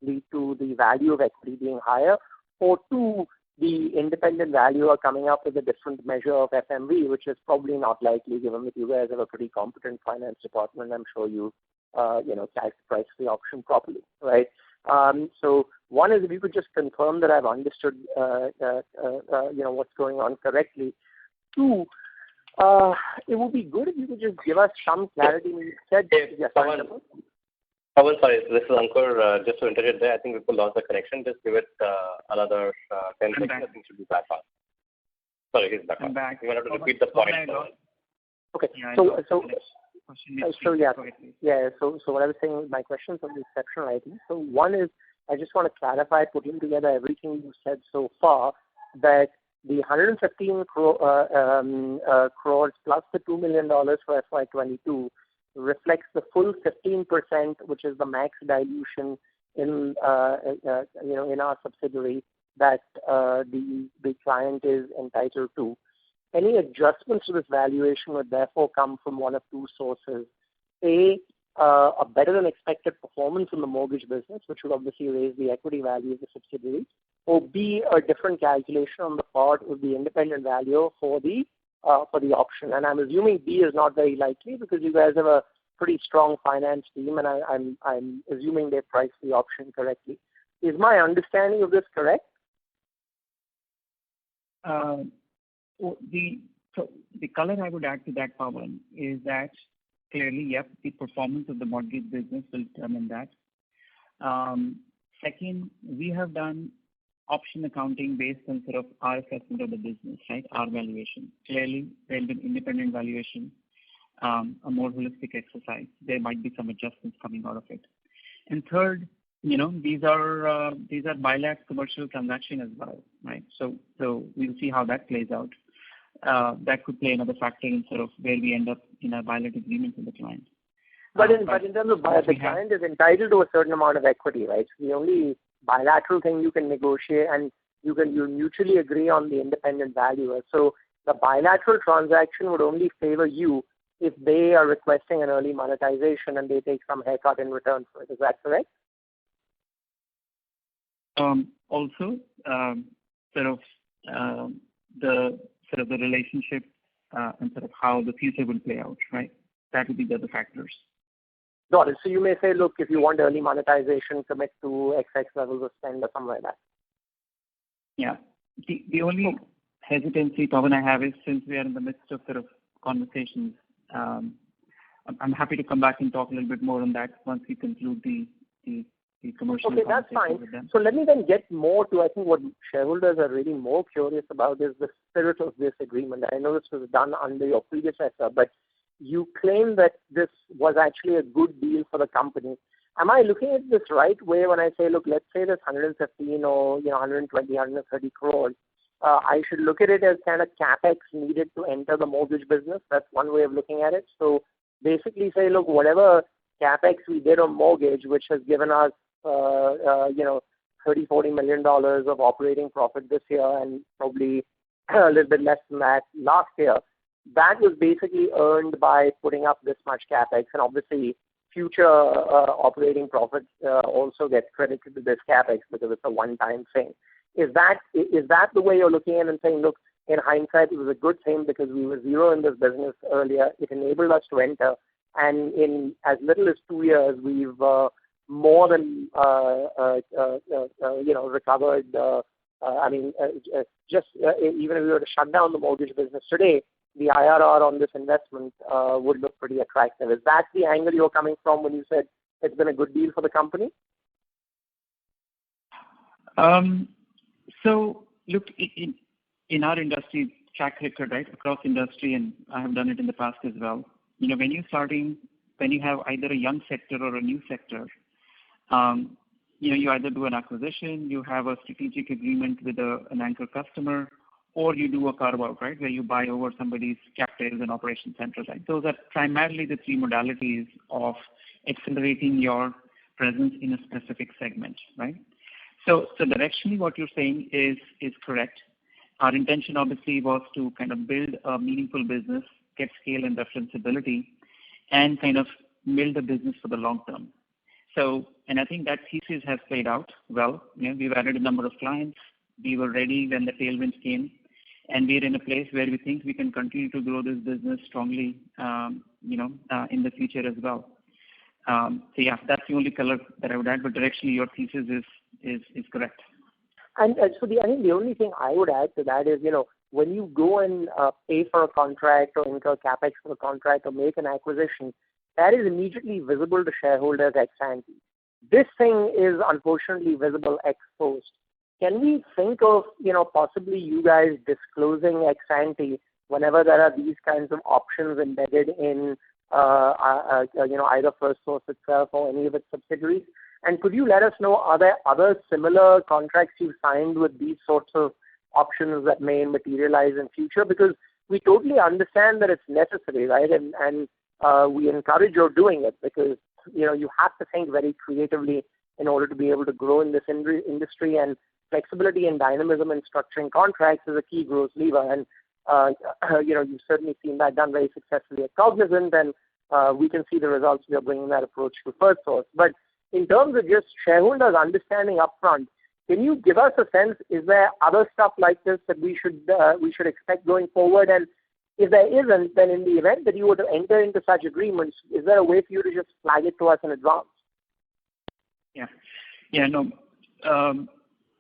lead to the value of equity being higher, or two, the independent valuer coming up with a different measure of FMV, which is probably not likely given that you guys have a pretty competent finance department. I'm sure you price the option properly, right? So one is if you could just confirm that I've understood, what's going on correctly. Two, it would be good if you could just give us some clarity. You said, yes, Pawan, sorry, this is Ankur. Just to interject there, I think we lost the connection. Just give it another 10 seconds. I think it should be back on. Sorry, he's back on. I'm back. You want to repeat the point. Okay. Yeah, So what I was saying with my questions on the exceptional items. So one is, I just want to clarify, putting together everything you said so far, that the 115 crores plus the $2 million for FY22 reflects the full 15%, which is the max dilution in our subsidiary that the client is entitled to. Any adjustments to this valuation would therefore come from one of two sources. A better than expected performance in the mortgage business, which would obviously raise the equity value of the subsidiary, or B, a different calculation on the part of the independent valuer for the option. And I'm assuming B is not very likely because you guys have a pretty strong finance team, and I'm assuming they priced the option correctly. Is my understanding of this correct? The color I would add to that, Pawan, is that clearly, yep, the performance of the mortgage business will determine that. Second, we have done option accounting based on sort of our assessment of the business, right? Our valuation. Clearly, there'll be an independent valuation, a more holistic exercise. There might be some adjustments coming out of it. And third, these are bilateral commercial transaction as well, right? So we'll see how that plays out. That could play another factor in sort of where we end up in a bilateral agreement with the client. But in terms of the client is entitled to a certain amount of equity, right? So the only bilateral thing you can negotiate, and you mutually agree on the independent valuer. So the bilateral transaction would only favor you if they are requesting an early monetization and they take some haircut in return for it. Is that correct? Also, the relationship and sort of how the future will play out, right? That would be the other factors. Got it. So you may say, look, if you want early monetization, commit to XX levels of spend or something like that. Yeah. The only hesitancy, Pawan, I have is since we are in the midst of sort of conversations, I'm happy to come back and talk a little bit more on that once we conclude the commercial. Okay, that's fine. So let me then get more to, I think what shareholders are really more curious about is the spirit of this agreement. I know this was done under your predecessor, but you claim that this was actually a good deal for the company. Am I looking at this right way when I say, look, let's say this 115 or 120, 130 crores, I should look at it as kind of capex needed to enter the mortgage business? That's one way of looking at it. So basically say, look, whatever capex we did on mortgage, which has given us, $30-40 million of operating profit this year and probably a little bit less than that last year, that was basically earned by putting up this much capex, and obviously future operating profits also get credited to this capex because it's a one-time thing. Is that the way you're looking at it and saying, look, in hindsight, it was a good thing because we were zero in this business earlier. It enabled us to enter, and in as little as 2 years, we've more than recovered. Even if we were to shut down the mortgage business today, the IRR on this investment would look pretty attractive. Is that the angle you're coming from when you said it's been a good deal for the company? So look, in our industry track record, right, across industry, and I have done it in the past as well. When you have either a young sector or a new sector, you either do an acquisition, you have a strategic agreement with an anchor customer, or you do a carve-out, right, where you buy over somebody's captives and operation centers. Right? Those are primarily the three modalities of accelerating your presence in a specific segment, right? So directionally, what you're saying is correct. Our intention obviously was to kind of build a meaningful business, get scale and referenceability, and kind of build a business for the long term. So, and I think that thesis has played out well. We've added a number of clients. We were ready when the tailwinds came, and we're in a place where we think we can continue to grow this business strongly, in the future as well. So yeah, that's the only color that I would add, but directionally your thesis is correct. And so I think the only thing I would add to that is, when you go and pay for a contract or incur capex for a contract or make an acquisition, that is immediately visible to shareholders ex ante. This thing is unfortunately visible ex post. Can we think of, possibly you guys disclosing ex ante whenever there are these kinds of options embedded in, either FirstSource itself or any of its subsidiaries? And could you let us know, are there other similar contracts you've signed with these sorts of options that may materialize in future? Because we totally understand that it's necessary, right? And we encourage your doing it because, you have to think very creatively in order to be able to grow in this industry, and flexibility and dynamism in structuring contracts is a key growth lever. And, you've certainly seen that done very successfully at Cognizant, and we can see the results we are bringing that approach to FirstSource. But in terms of just shareholders understanding upfront, can you give us a sense, is there other stuff like this that we should expect going forward? And if there isn't, then in the event that you were to enter into such agreements, is there a way for you to just flag it to us in advance?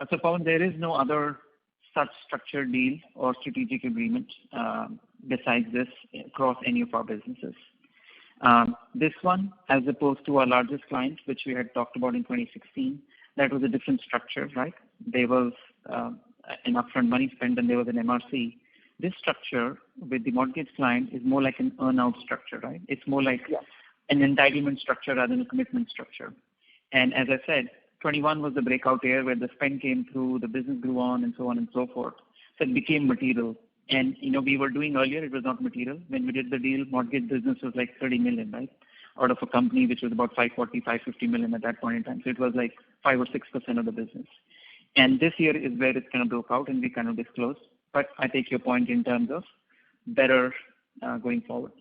So Pawan, there is no other such structured deal or strategic agreement besides this across any of our businesses. This one, as opposed to our largest client, which we had talked about in 2016, that was a different structure, right? There was an upfront money spent and there was an MRC. This structure with the mortgage client is more like an earn-out structure, right? It's more like an entitlement structure rather than a commitment structure. And as I said, 21 was the breakout year where the spend came through, the business grew on, and so on and so forth. So it became material. And, we were doing earlier, it was not material. When we did the deal, mortgage business was like 30 million, right? Out of a company which was about 540, 550 million at that point in time. So it was like 5 or 6% of the business. And this year is where it kind of broke out and we kind of disclosed. But I take your point in terms of better going forward.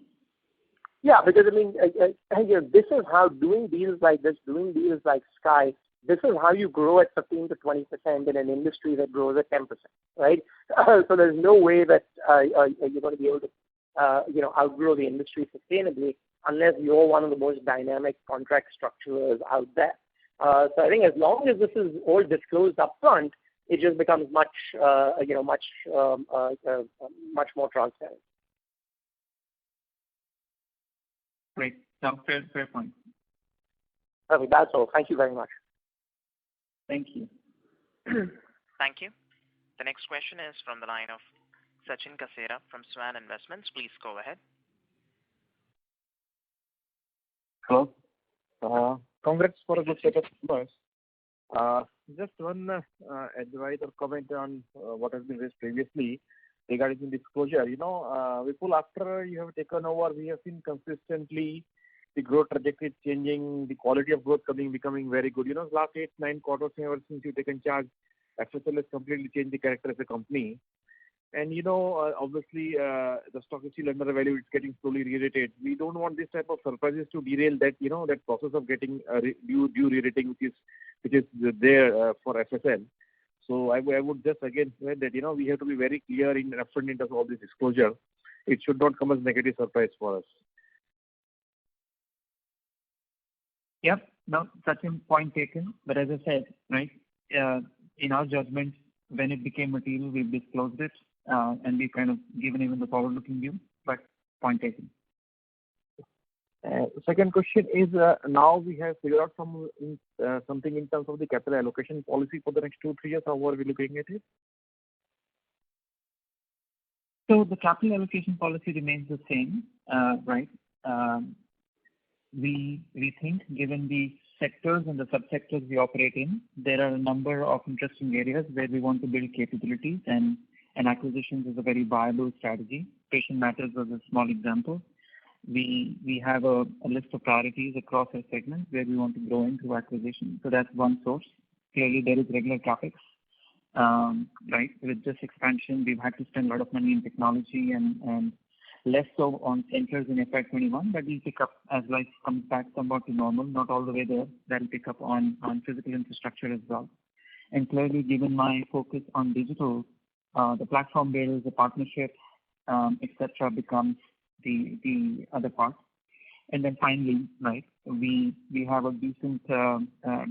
Yeah, because this is how doing deals like this, doing deals like Sky, this is how you grow at 15 to 20% in an industry that grows at 10%, right? So there's no way that you're going to be able to, outgrow the industry sustainably unless you're one of the most dynamic contract structurers out there. So I think as long as this is all disclosed up front, it just becomes much more transparent. Great. No, fair point. Okay, that's all. Thank you very much. Thank you. Thank you. The next question is from the line of Sachin Kasera from Swan Investments. Please go ahead. Hello. Congrats for a good set of numbers. Just one advice or comment on what has been raised previously regarding the disclosure. Vipul, after you have taken over, we have seen consistently the growth trajectory changing, the quality of growth becoming very good. Last 8-9 quarters ever since you've taken charge, FSL has completely changed the character as a company. And obviously the stock is still undervalued, it's getting slowly re-rated. We don't want this type of surprises to derail that, that process of getting due re-rating which is there for FSL. So I would just again say that, we have to be very clear in upfront in terms of all this disclosure. It should not come as a negative surprise for us. Yep. No, such a point taken. But as I said, right, in our judgment, when it became material, we've disclosed it and we've kind of given even the forward-looking view, but point taken. Second question is, now we have figured out something in terms of the capital allocation policy for the next 2-3 years. How are we looking at it? So the capital allocation policy remains the same, right? We think, given the sectors and the subsectors we operate in, there are a number of interesting areas where we want to build capabilities, and acquisitions is a very viable strategy. Patient Matters was a small example. We have a list of priorities across our segments where we want to grow into acquisition. So that's one source. Clearly, there is regular CapEx. Right? With this expansion, we've had to spend a lot of money in technology and less so on centers in FY21, but we'll pick up as life comes back somewhat to normal, not all the way there. That'll pick up on physical infrastructure as well. And clearly, given my focus on digital, the platform builds, the partnerships, etc., becomes the other part. And then finally, right, we have a decent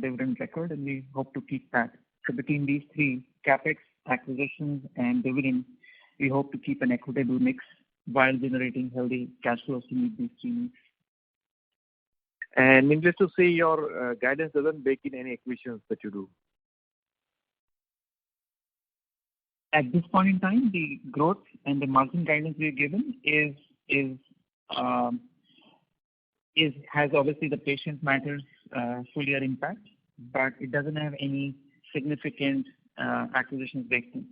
dividend record, and we hope to keep that. So between these three, CapEx, acquisitions, and dividends, we hope to keep an equitable mix while generating healthy cash flows to meet these three needs. And needless to say, your guidance doesn't bake in any acquisitions that you do. At this point in time, the growth and the margin guidance we've given has obviously the Patient Matters full year impact, but it doesn't have any significant acquisitions baked in.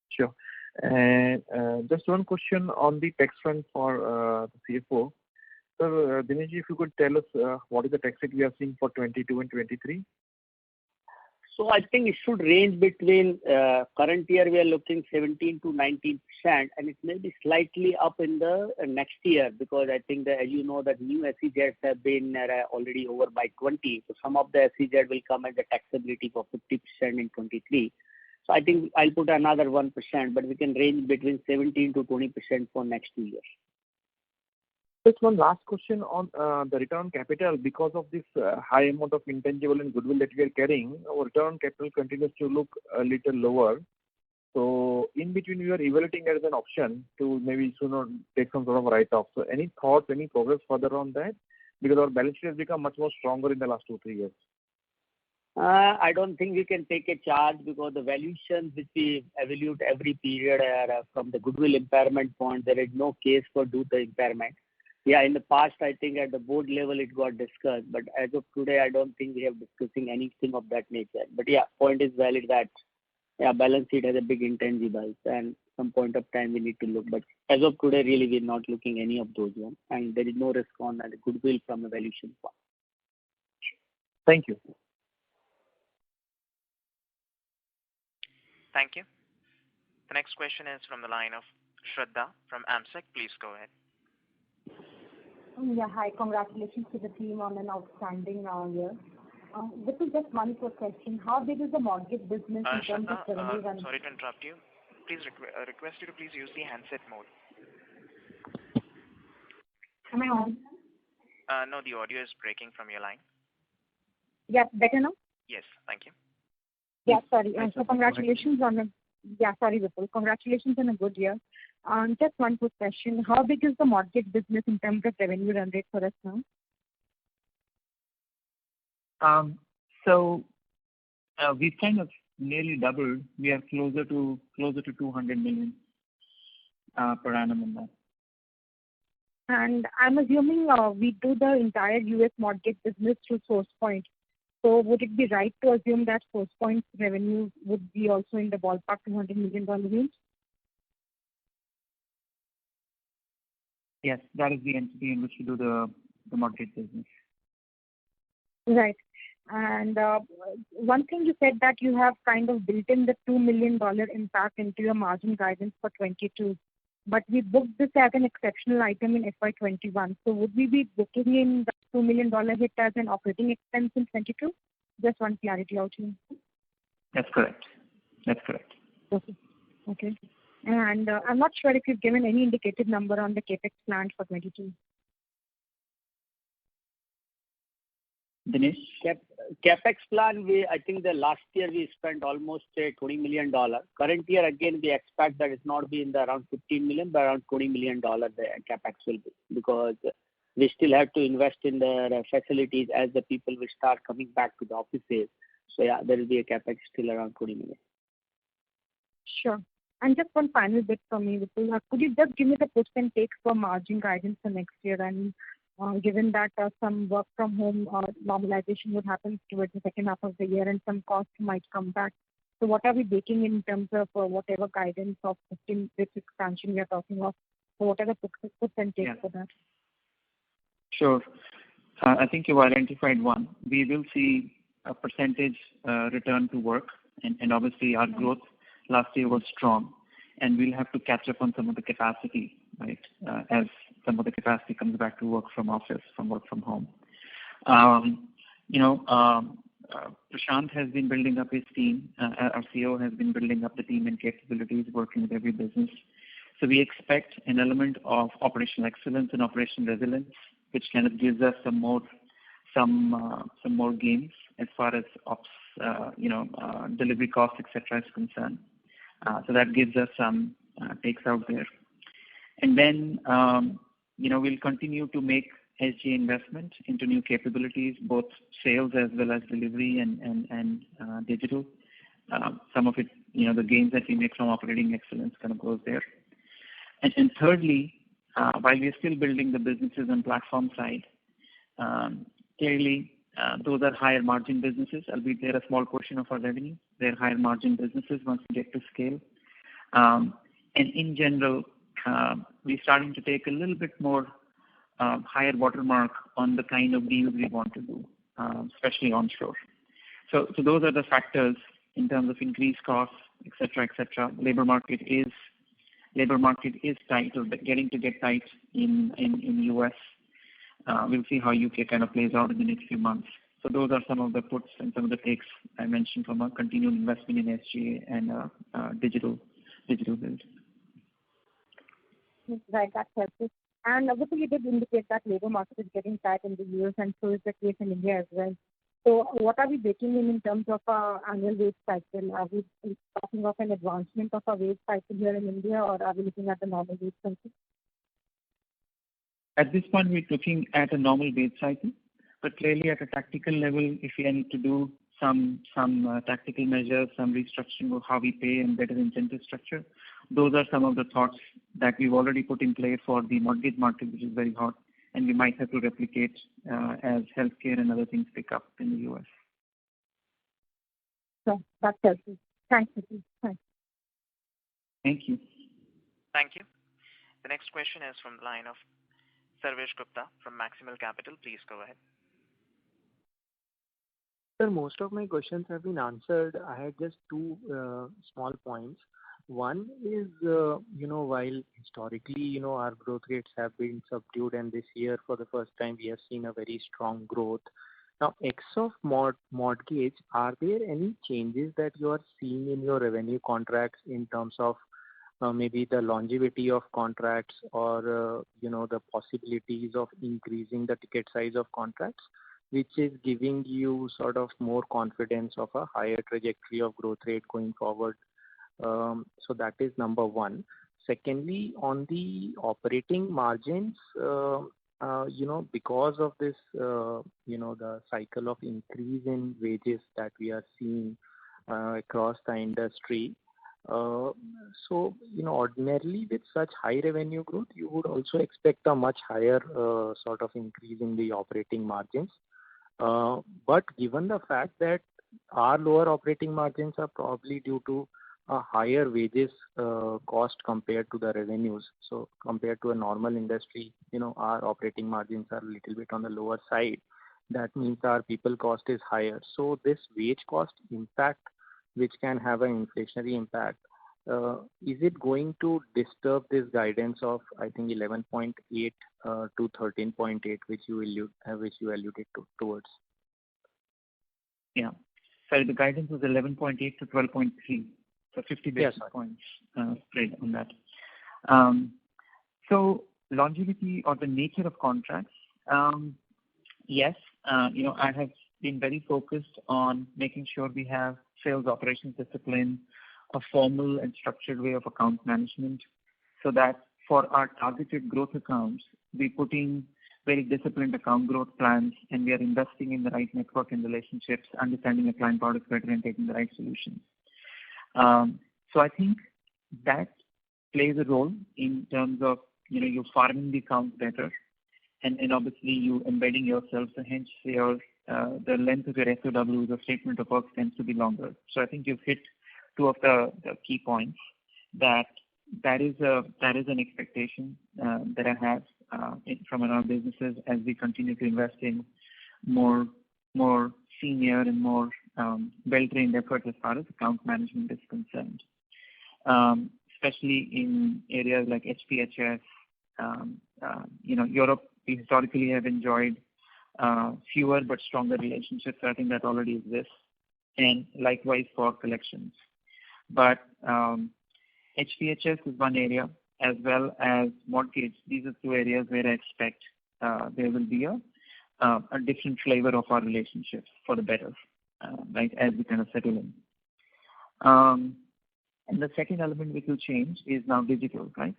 Sure. And just one question on the tax front for the CFO. So, Dinesh, if you could tell us what is the tax rate we are seeing for 22 and 23? So I think it should range between current year we are looking 17 to 19%, and it may be slightly up in the next year because I think that, as you know, that new SEZs have been already over by 20. So some of the SEZ will come at the taxability for 50% in 23. So I think I'll put another 1%, but we can range between 17 to 20% for next 2 years. Just one last question on the return on capital. Because of this high amount of intangible and goodwill that we are carrying, our return on capital continues to look a little lower. So in between, we are evaluating it as an option to maybe sooner take some sort of write-off. So any thoughts, any progress further on that? Because our balance sheet has become much more stronger in the last 2-3 years. I don't think we can take a charge because the valuations which we evaluate every period are from the goodwill impairment point. There is no case for do the impairment. Yeah, in the past, I think at the board level it got discussed, but as of today, I don't think we have discussing anything of that nature. But yeah, point is valid that balance sheet has a big intangibles, and some point of time we need to look. But as of today, really, we're not looking any of those ones, and there is no risk on the goodwill from the valuation part. Thank you. Thank you. The next question is from the line of Shraddha from AMSEC. Please go ahead. Yeah, hi. Congratulations to the team on an outstanding year. This is just one quick question. How big is the mortgage business in terms of revenue? Sorry to interrupt you. Please request you to please use the handset mode. Am I on? No, the audio is breaking from your line. Yeah, better now? Yes, thank you. Yeah, sorry. So congratulations on Vipul. Congratulations on a good year. Just one quick question. How big is the mortgage business in terms of revenue run rate for us now? We've kind of nearly doubled. We are closer to 200 million per annum in that. And I'm assuming we do the entire US mortgage business through SourcePoint. So would it be right to assume that SourcePoint's revenue would be also in the ballpark $200 million range? Yes, that is the entity in which we do the mortgage business. Right. And one thing you said that you have kind of built in the $2 million impact into your margin guidance for 22, but we booked this as an exceptional item in FY21. So would we be booking in the $2 million hit as an operating expense in 22? Just one clarity out here. That's correct. Okay. And I'm not sure if you've given any indicative number on the capex plan for 22. Dinesh? Capex plan, I think the last year we spent almost $20 million. Current year, again, we expect that it's not be in the around 15 million, but around $20 million the capex will be, because we still have to invest in the facilities as the people will start coming back to the offices. So yeah, there will be a capex still around 20 million. Sure. And just one final bit from me, Vipul. Could you just give me the puts and takes for margin guidance for next year? And given that some work from home normalization would happen towards the second half of the year and some costs might come back. So what are we baking in terms of whatever guidance of 15 bits expansion we are talking of? So what are the puts and takes for that? Sure. I think you've identified one. We will see a percentage return to work, and obviously our growth last year was strong, and we'll have to catch up on some of the capacity, right, as some of the capacity comes back to work from office, from work from home. Prashant has been building up his team. Our CEO has been building up the team and capabilities, working with every business. So we expect an element of operational excellence and operational resilience, which kind of gives us some more gains as far as ops, delivery costs, etc. is concerned. So that gives us some takes out there. And then, we'll continue to make SG investment into new capabilities, both sales as well as delivery and digital. Some of it, the gains that we make from operating excellence kind of goes there. And thirdly, while we're still building the businesses and platform side, clearly those are higher margin businesses, albeit they're a small portion of our revenue. They're higher margin businesses once we get to scale. And in general, we're starting to take a little bit more higher watermark on the kind of deals we want to do, especially onshore. So those are the factors in terms of increased costs, etc. Labor market is tight, or getting to get tight in US. We'll see how UK kind of plays out in the next few months. So those are some of the puts and some of the takes I mentioned from a continued investment in SGA and digital build. Right, that's helpful. And obviously, you did indicate that labor market is getting tight in the US, and so is the case in India as well. So what are we baking in terms of our annual wage cycle? Are we talking of an advancement of our wage cycle here in India, or are we looking at the normal wage cycle? At this point, we're looking at a normal wage cycle, but clearly at a tactical level, if we need to do some tactical measures, some restructuring of how we pay and better incentive structure, those are some of the thoughts that we've already put in play for the mortgage market, which is very hot, and we might have to replicate as healthcare and other things pick up in the US. So that's helpful. Thanks, Nikhil. Thanks. Thank you. Thank you. The next question is from the line of Sarvesh Gupta from Maximal Capital. Please go ahead. Sir, most of my questions have been answered. I had just two small points. One is, while historically, our growth rates have been subdued, and this year for the first time we have seen a very strong growth. Now, ex of mortgage, are there any changes that you are seeing in your revenue contracts in terms of maybe the longevity of contracts or, the possibilities of increasing the ticket size of contracts, which is giving you sort of more confidence of a higher trajectory of growth rate going forward? So that is number one. Secondly, on the operating margins, because of this, the cycle of increase in wages that we are seeing across the industry. So, ordinarily with such high revenue growth, you would also expect a much higher sort of increase in the operating margins. But given the fact that our lower operating margins are probably due to a higher wages cost compared to the revenues. So compared to a normal industry, our operating margins are a little bit on the lower side. That means our people cost is higher. So this wage cost impact, which can have an inflationary impact, is it going to disturb this guidance of, I think, 11.8 to 13.8, which you alluded towards? Yeah. Sorry, the guidance was 11.8 to 12.3. So 50 basis points spread on that. So longevity or the nature of contracts, yes, I have been very focused on making sure we have sales operations discipline, a formal and structured way of account management, so that for our targeted growth accounts, we put in very disciplined account growth plans, and we are investing in the right network and relationships, understanding the client products better and taking the right solutions. So I think that plays a role in terms of, you farming the account better and obviously you embedding yourself, so hence the length of your SOW, the statement of work, tends to be longer. So I think you've hit two of the key points that is an expectation that I have from our businesses as we continue to invest in more senior and more well-trained effort as far as account management is concerned, especially in areas like HPHS. Europe, we historically have enjoyed fewer but stronger relationships. So I think that already exists, and likewise for collections. But HPHS is one area, as well as mortgage. These are two areas where I expect there will be a different flavor of our relationships for the better, right, as we kind of settle in. And the second element which will change is now digital, right?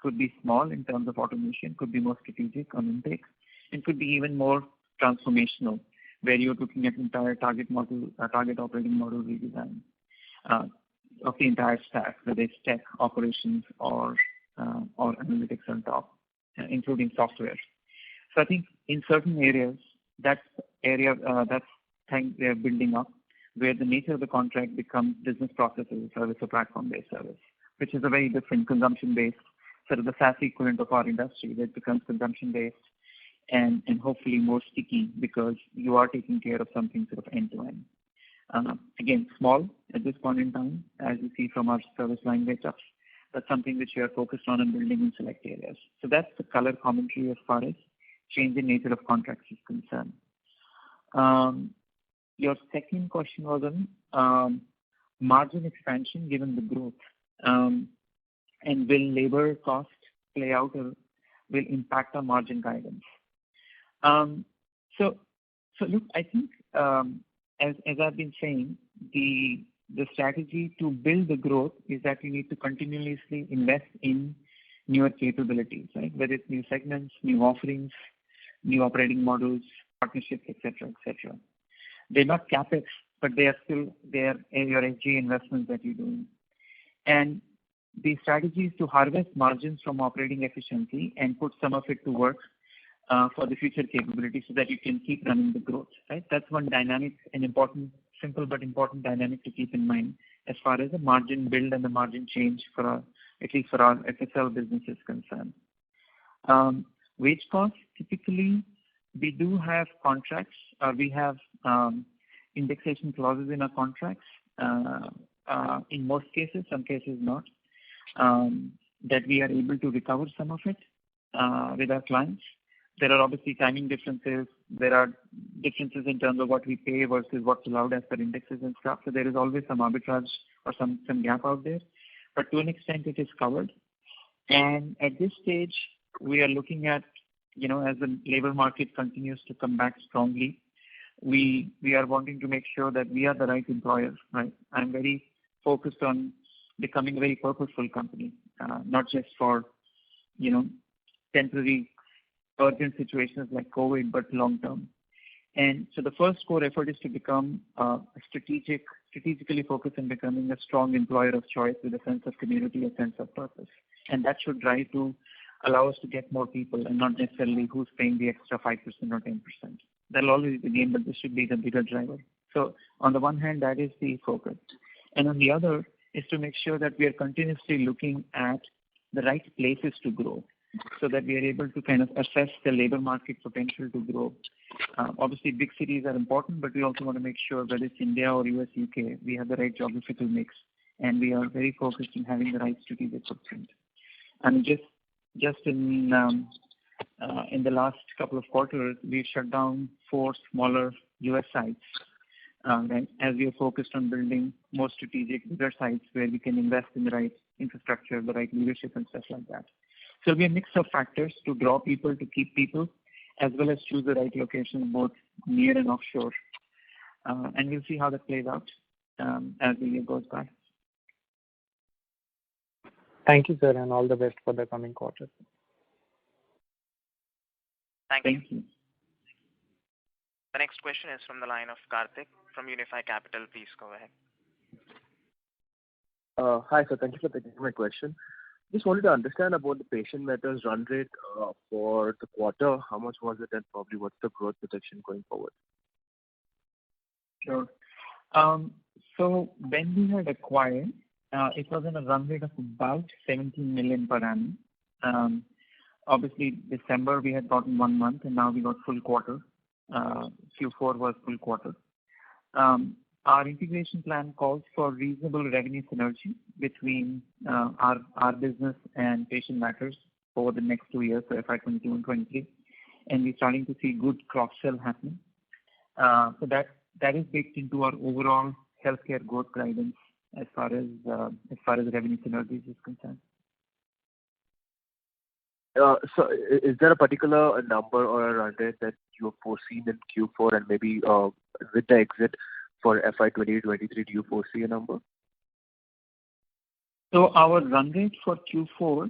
Could be small in terms of automation, could be more strategic on intake, and could be even more transformational, where you're looking at entire target operating model redesign of the entire stack, whether it's tech, operations, or analytics on top, including software. So I think in certain areas, that's thing we are building up, where the nature of the contract becomes business processes service or platform-based service, which is a very different consumption-based, sort of the SaaS equivalent of our industry that becomes consumption-based and hopefully more sticky because you are taking care of something sort of end-to-end. Again, small at this point in time, as you see from our service line wake-ups, that's something which we are focused on and building in select areas. So that's the color commentary as far as change in nature of contracts is concerned. Your second question was on margin expansion given the growth. And will labor cost play out will impact our margin guidance. So look, I think as I've been saying, the strategy to build the growth is that you need to continuously invest in newer capabilities, right? Whether it's new segments, new offerings, new operating models, partnerships, etc., etc. They're not capex, but they are your SG investments that you're doing. And the strategy is to harvest margins from operating efficiency and put some of it to work for the future capabilities so that you can keep running the growth, right? That's one dynamic, an important, simple but important dynamic to keep in mind as far as the margin build and the margin change at least for our FSL business is concerned. Wage costs, typically, we do have contracts, we have indexation clauses in our contracts, in most cases, some cases not, that we are able to recover some of it with our clients. There are obviously timing differences. There are differences in terms of what we pay versus what's allowed as per indexes and stuff. So there is always some arbitrage or some gap out there. But to an extent, it is covered. And at this stage, we are looking at, as the labor market continues to come back strongly, we are wanting to make sure that we are the right employers, right? I'm very focused on becoming a very purposeful company, not just for, temporary urgent situations like COVID, but long term. And so the first core effort is to become strategically focused on becoming a strong employer of choice with a sense of community, a sense of purpose. And that should drive to allow us to get more people and not necessarily who's paying the extra 5% or 10%. That'll always be the game, but this should be the bigger driver. So on the one hand, that is the focus. And on the other is to make sure that we are continuously looking at the right places to grow so that we are able to kind of assess the labor market potential to grow. Obviously, big cities are important, but we also want to make sure whether it's India or US, UK, we have the right geographical mix, and we are very focused on having the right strategic footprint. And just in the last couple of quarters, we've shut down 4 smaller US sites, right, as we are focused on building more strategic, bigger sites where we can invest in the right infrastructure, the right leadership, and stuff like that. So it'll be a mix of factors to draw people, to keep people, as well as choose the right location, both near and offshore. And we'll see how that plays out as the year goes by. Thank you, sir, and all the best for the coming quarter. Thank you. The next question is from the line of Karthik from Unifi Capital. Please go ahead. Hi, sir. Thank you for taking my question. Just wanted to understand about the patient matters run rate for the quarter. How much was it, and probably what's the growth projection going forward? Sure. So when we had acquired, it was in a run rate of about 17 million per annum. Obviously, December we had gotten 1 month, and now we got full quarter. Q4 was full quarter. Our integration plan calls for reasonable revenue synergy between our business and Patient Matters over the next 2 years, so FY 22 and 23, and we're starting to see good cross-sell happening. So that is baked into our overall healthcare growth guidance as far as revenue synergies is concerned. So is there a particular number or a run rate that you have foreseen in Q4, and maybe with the exit for FY 2023, do you foresee a number? So our run rate for Q4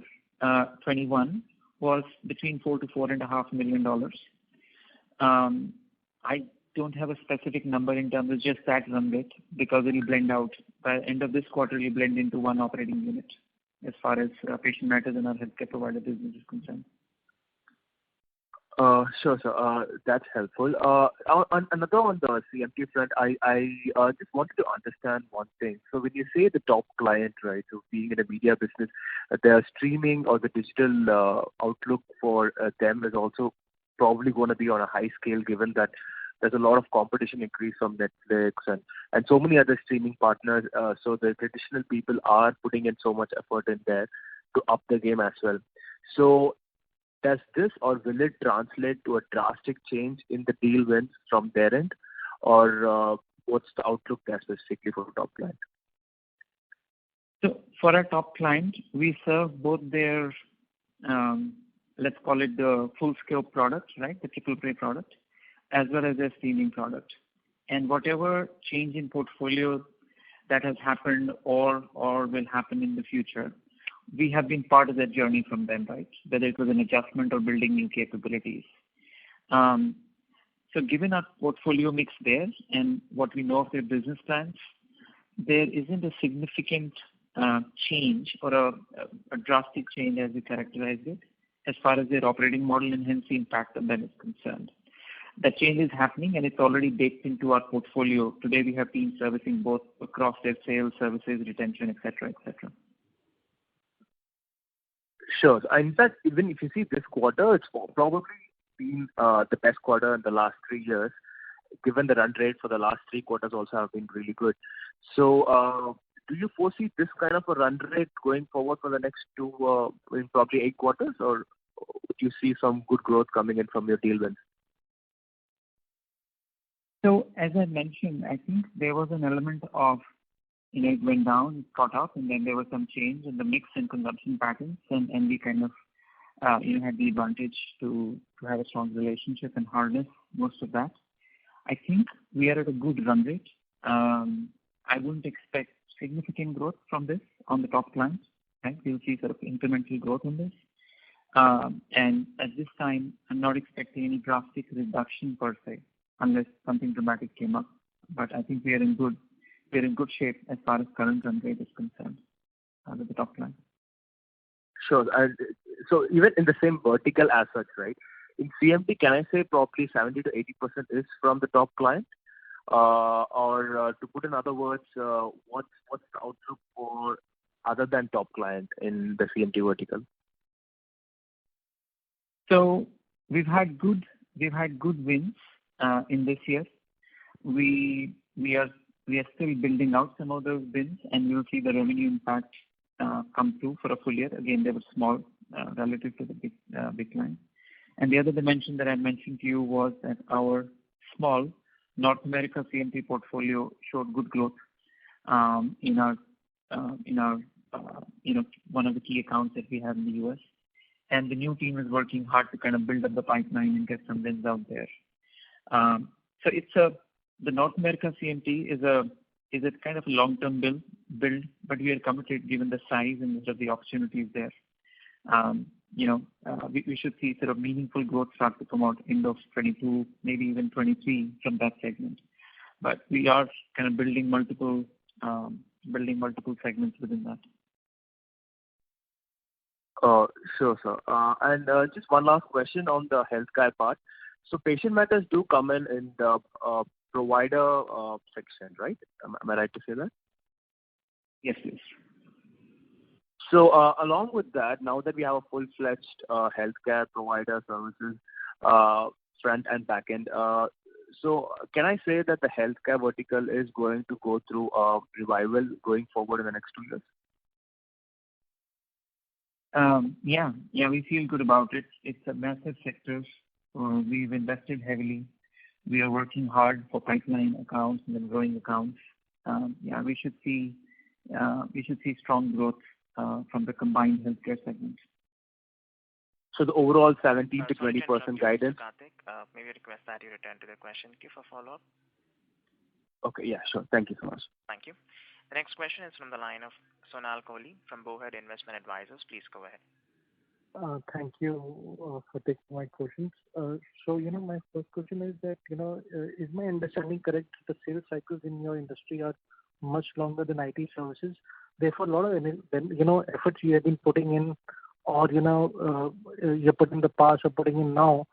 21 was between $4 to $4.5 million. I don't have a specific number in terms of just that run rate because it will blend out. By the end of this quarter, we blend into one operating unit as far as Patient Matters and our healthcare provider business is concerned. Sure, sir. That's helpful. Another on the CMT front, I just wanted to understand one thing. So when you say the top client, right, so being in a media business, their streaming or the digital outlook for them is also probably going to be on a high scale, given that there's a lot of competition increase from Netflix and so many other streaming partners. So the traditional people are putting in so much effort in there to up the game as well. So does this or will it translate to a drastic change in the deal wins from their end, or what's the outlook there specifically for the top client? So for our top client, we serve both their let's call it the full scope product, right? The triple play product, as well as their streaming product. And whatever change in portfolio that has happened or will happen in the future, we have been part of that journey from them, right? Whether it was an adjustment or building new capabilities. So given our portfolio mix there and what we know of their business plans, there isn't a significant change or a drastic change as we characterize it as far as their operating model and hence the impact of that is concerned. That change is happening and it's already baked into our portfolio. Today we have teams servicing both across their sales, services, retention, etc., etc. Sure. In fact, even if you see this quarter, it's probably been the best quarter in the last 3 years, given the run rate for the last 3 quarters also have been really good. So, do you foresee this kind of a run rate going forward for the next probably 8 quarters, or would you see some good growth coming in from your deal wins? So, as I mentioned, I think there was an element of, it went down, it caught up, and then there was some change in the mix and consumption patterns, and we kind of had the advantage to have a strong relationship and harness most of that. I think we are at a good run rate. I wouldn't expect significant growth from this on the top lines. Right? We'll see sort of incremental growth on this. And at this time, I'm not expecting any drastic reduction per se, unless something dramatic came up. But I think we are in good shape as far as current run rate is concerned with the top line. Sure. So even in the same vertical as such, right? In CMT, can I say probably 70 to 80% is from the top client? Or to put in other words, what's the outlook for other than top client in the CMT vertical? So we've had good wins in this year. We are still building out some of those wins, and we'll see the revenue impact come through for a full year. Again, they were small relative to the big client. And the other dimension that I mentioned to you was that our small North America CMT portfolio showed good growth in our one of the key accounts that we have in the US. And the new team is working hard to kind of build up the pipeline and get some wins out there. So the North America CMT is a kind of a long-term build, but we are committed given the size and the opportunities there. We should see sort of meaningful growth start to come out end of 22, maybe even 23 from that segment. But we are kind of building multiple segments within that. Sure, sir. And just one last question on the healthcare part. So patient matters do come in the provider section, right? Am I right to say that? Yes, please. So along with that, now that we have a full-fledged healthcare provider services front and back end, so can I say that the healthcare vertical is going to go through a revival going forward in the next 2 years? Yeah, we feel good about it. It's a massive sector. We've invested heavily. We are working hard for pipeline accounts and then growing accounts. We should see strong growth from the combined healthcare segment. So the overall 17 to 20% guidance. Karthik, maybe request that you return to the question queue for follow-up. Okay, yeah, sure. Thank you so much. Thank you. The next question is from the line of Sonal Kohli from Bowhead Investment Advisors. Please go ahead. Thank you for taking my questions. So, my first question is that, is my understanding correct? The sales cycles in your industry are much longer than IT services. Therefore, a lot of efforts you have been putting in, or you put in the past or putting in now,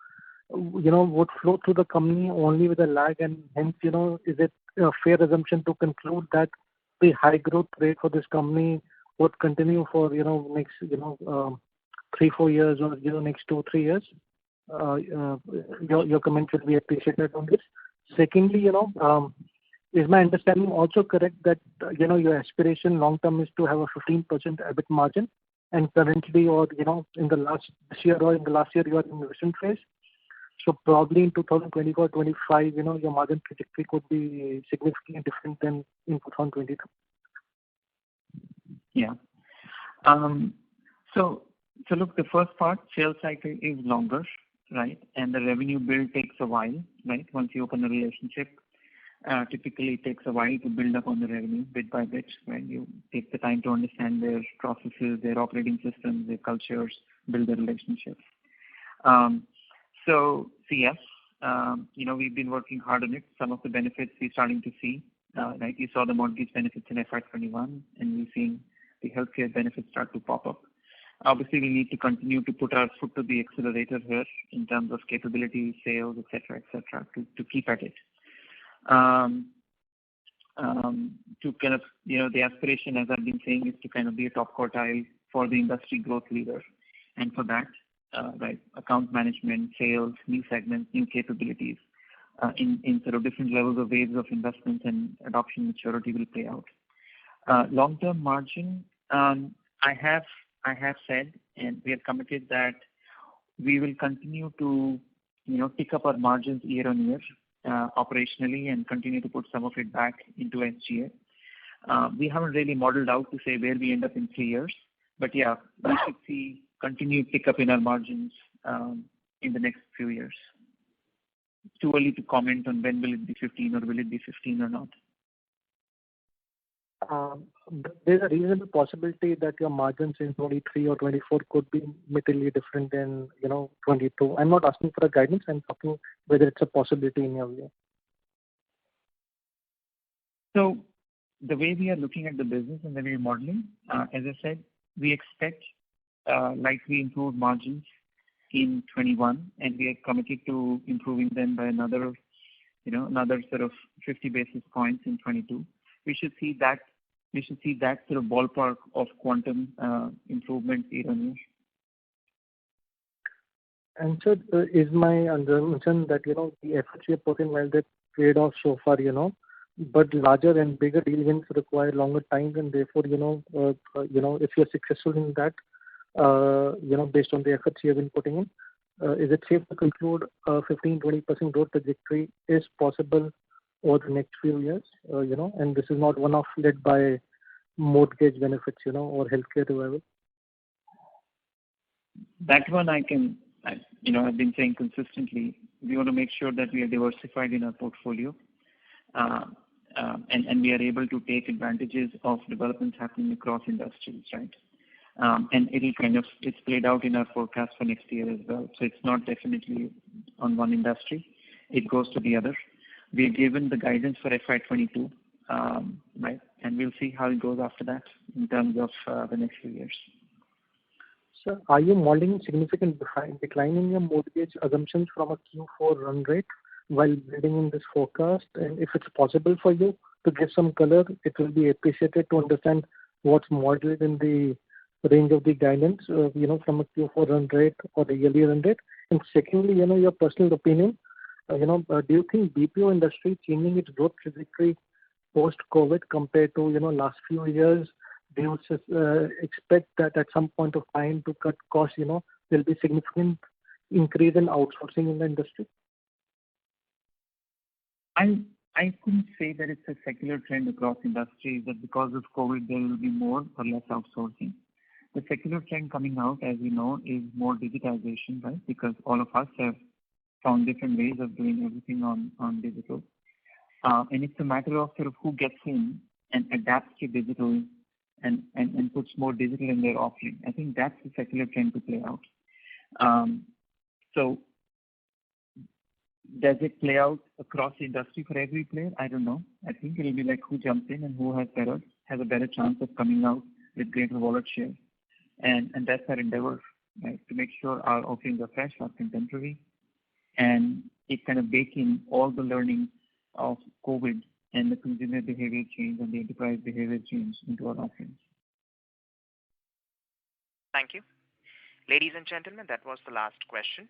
would flow through the company only with a lag, and hence, is it a fair assumption to conclude that the high growth rate for this company would continue for next 3-4 years or next 2-3 years? Your comment would be appreciated on this. Secondly, is my understanding also correct that your aspiration long term is to have a 15% EBIT margin, and currently or in the last year you are in the recent phase? So probably in 2024-25, your margin trajectory could be significantly different than in 2022. Yeah. So So look, the first part, sales cycle is longer, right? And the revenue build takes a while, right? Once you open a relationship, typically it takes a while to build up on the revenue bit by bit, right? You take the time to understand their processes, their operating systems, their cultures, build the relationships. So yes, we've been working hard on it. Some of the benefits we're starting to see, right? You saw the mortgage benefits in FY21, and we're seeing the healthcare benefits start to pop up. Obviously, we need to continue to put our foot to the accelerator here in terms of capability, sales, et cetera, to keep at it. To kind of, the aspiration, as I've been saying, is to kind of be a top quartile for the industry growth leader. And for that, right, account management, sales, new segments, new capabilities, in sort of different levels of waves of investment and adoption maturity will play out. Long-term margin, I have said, and we are committed that we will continue to, pick up our margins year on year operationally and continue to put some of it back into SGA. We haven't really modeled out to say where we end up in 3 years, but yeah, we should see continued pickup in our margins in the next few years. It's too early to comment on when will it be 15 or will it be 15 or not. There's a reasonable possibility that your margins in 23 or 24 could be materially different than 22. I'm not asking for a guidance. I'm talking whether it's a possibility in your view. So the way we are looking at the business and the way we're modeling, as I said, we expect likely improved margins in 21, and we are committed to improving them by another sort of 50 basis points in 22. We should see that sort of ballpark of quantum improvement year on year. And so is my assumption that, the efforts you have put in, while they've paid off so far, but larger and bigger deal wins require longer time, and therefore, if you're successful in that, based on the efforts you have been putting in, is it safe to conclude 15-20% growth trajectory is possible over the next few years, and this is not one-off led by mortgage benefits, or healthcare revival? That one I've been saying consistently, we want to make sure that we are diversified in our portfolio, and we are able to take advantages of developments happening across industries, right? And it's played out in our forecast for next year as well. So it's not definitely on one industry. It goes to the other. We are given the guidance for FY22, right? And we'll see how it goes after that in terms of the next few years. So are you modeling significant decline in your mortgage assumptions from a Q4 run rate while building in this forecast? And if it's possible for you to give some color, it will be appreciated to understand what's modeled in the range of the guidance, from a Q4 run rate or the yearly run rate. And secondly, your personal opinion, do you think BPO industry changing its growth trajectory post-COVID compared to, last few years? Do you expect that at some point of time to cut costs, there'll be significant increase in outsourcing in the industry? I couldn't say that it's a secular trend across industries that because of COVID there will be more or less outsourcing. The secular trend coming out, as you know, is more digitization, right? Because all of us have found different ways of doing everything on digital. And it's a matter of sort of who gets in and adapts to digital and puts more digital in their offering. I think that's the secular trend to play out. So does it play out across the industry for every player? I don't know. I think it'll be like who jumps in and who has a better chance of coming out with greater wallet share. And that's our endeavor, right? To make sure our offerings are fresh, are contemporary, and it kind of bake in all the learning of COVID and the consumer behavior change and the enterprise behavior change into our offerings. Thank you. Ladies and gentlemen, that was the last question.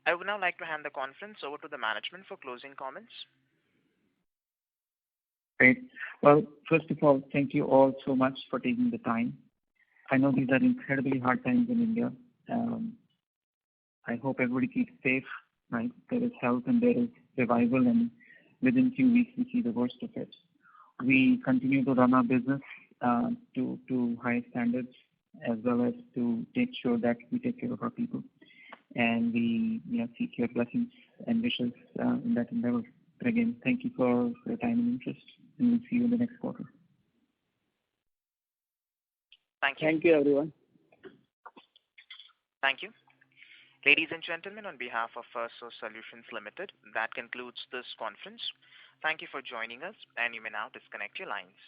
I would now like to hand the conference over to the management for closing comments. Great. Well, first of all, thank you all so much for taking the time. I know these are incredibly hard times in India. I hope everybody keeps safe, right? There is health and there is revival, and within a few weeks we see the worst of it. We continue to run our business to high standards, as well as to make sure that we take care of our people. And we seek your blessings and wishes in that endeavor. But again, thank you for your time and interest, and we'll see you in the next quarter. Thank you. Thank you, everyone. Thank you. Ladies and gentlemen, on behalf of FirstSource Solutions Limited, that concludes this conference. Thank you for joining us, and you may now disconnect your lines.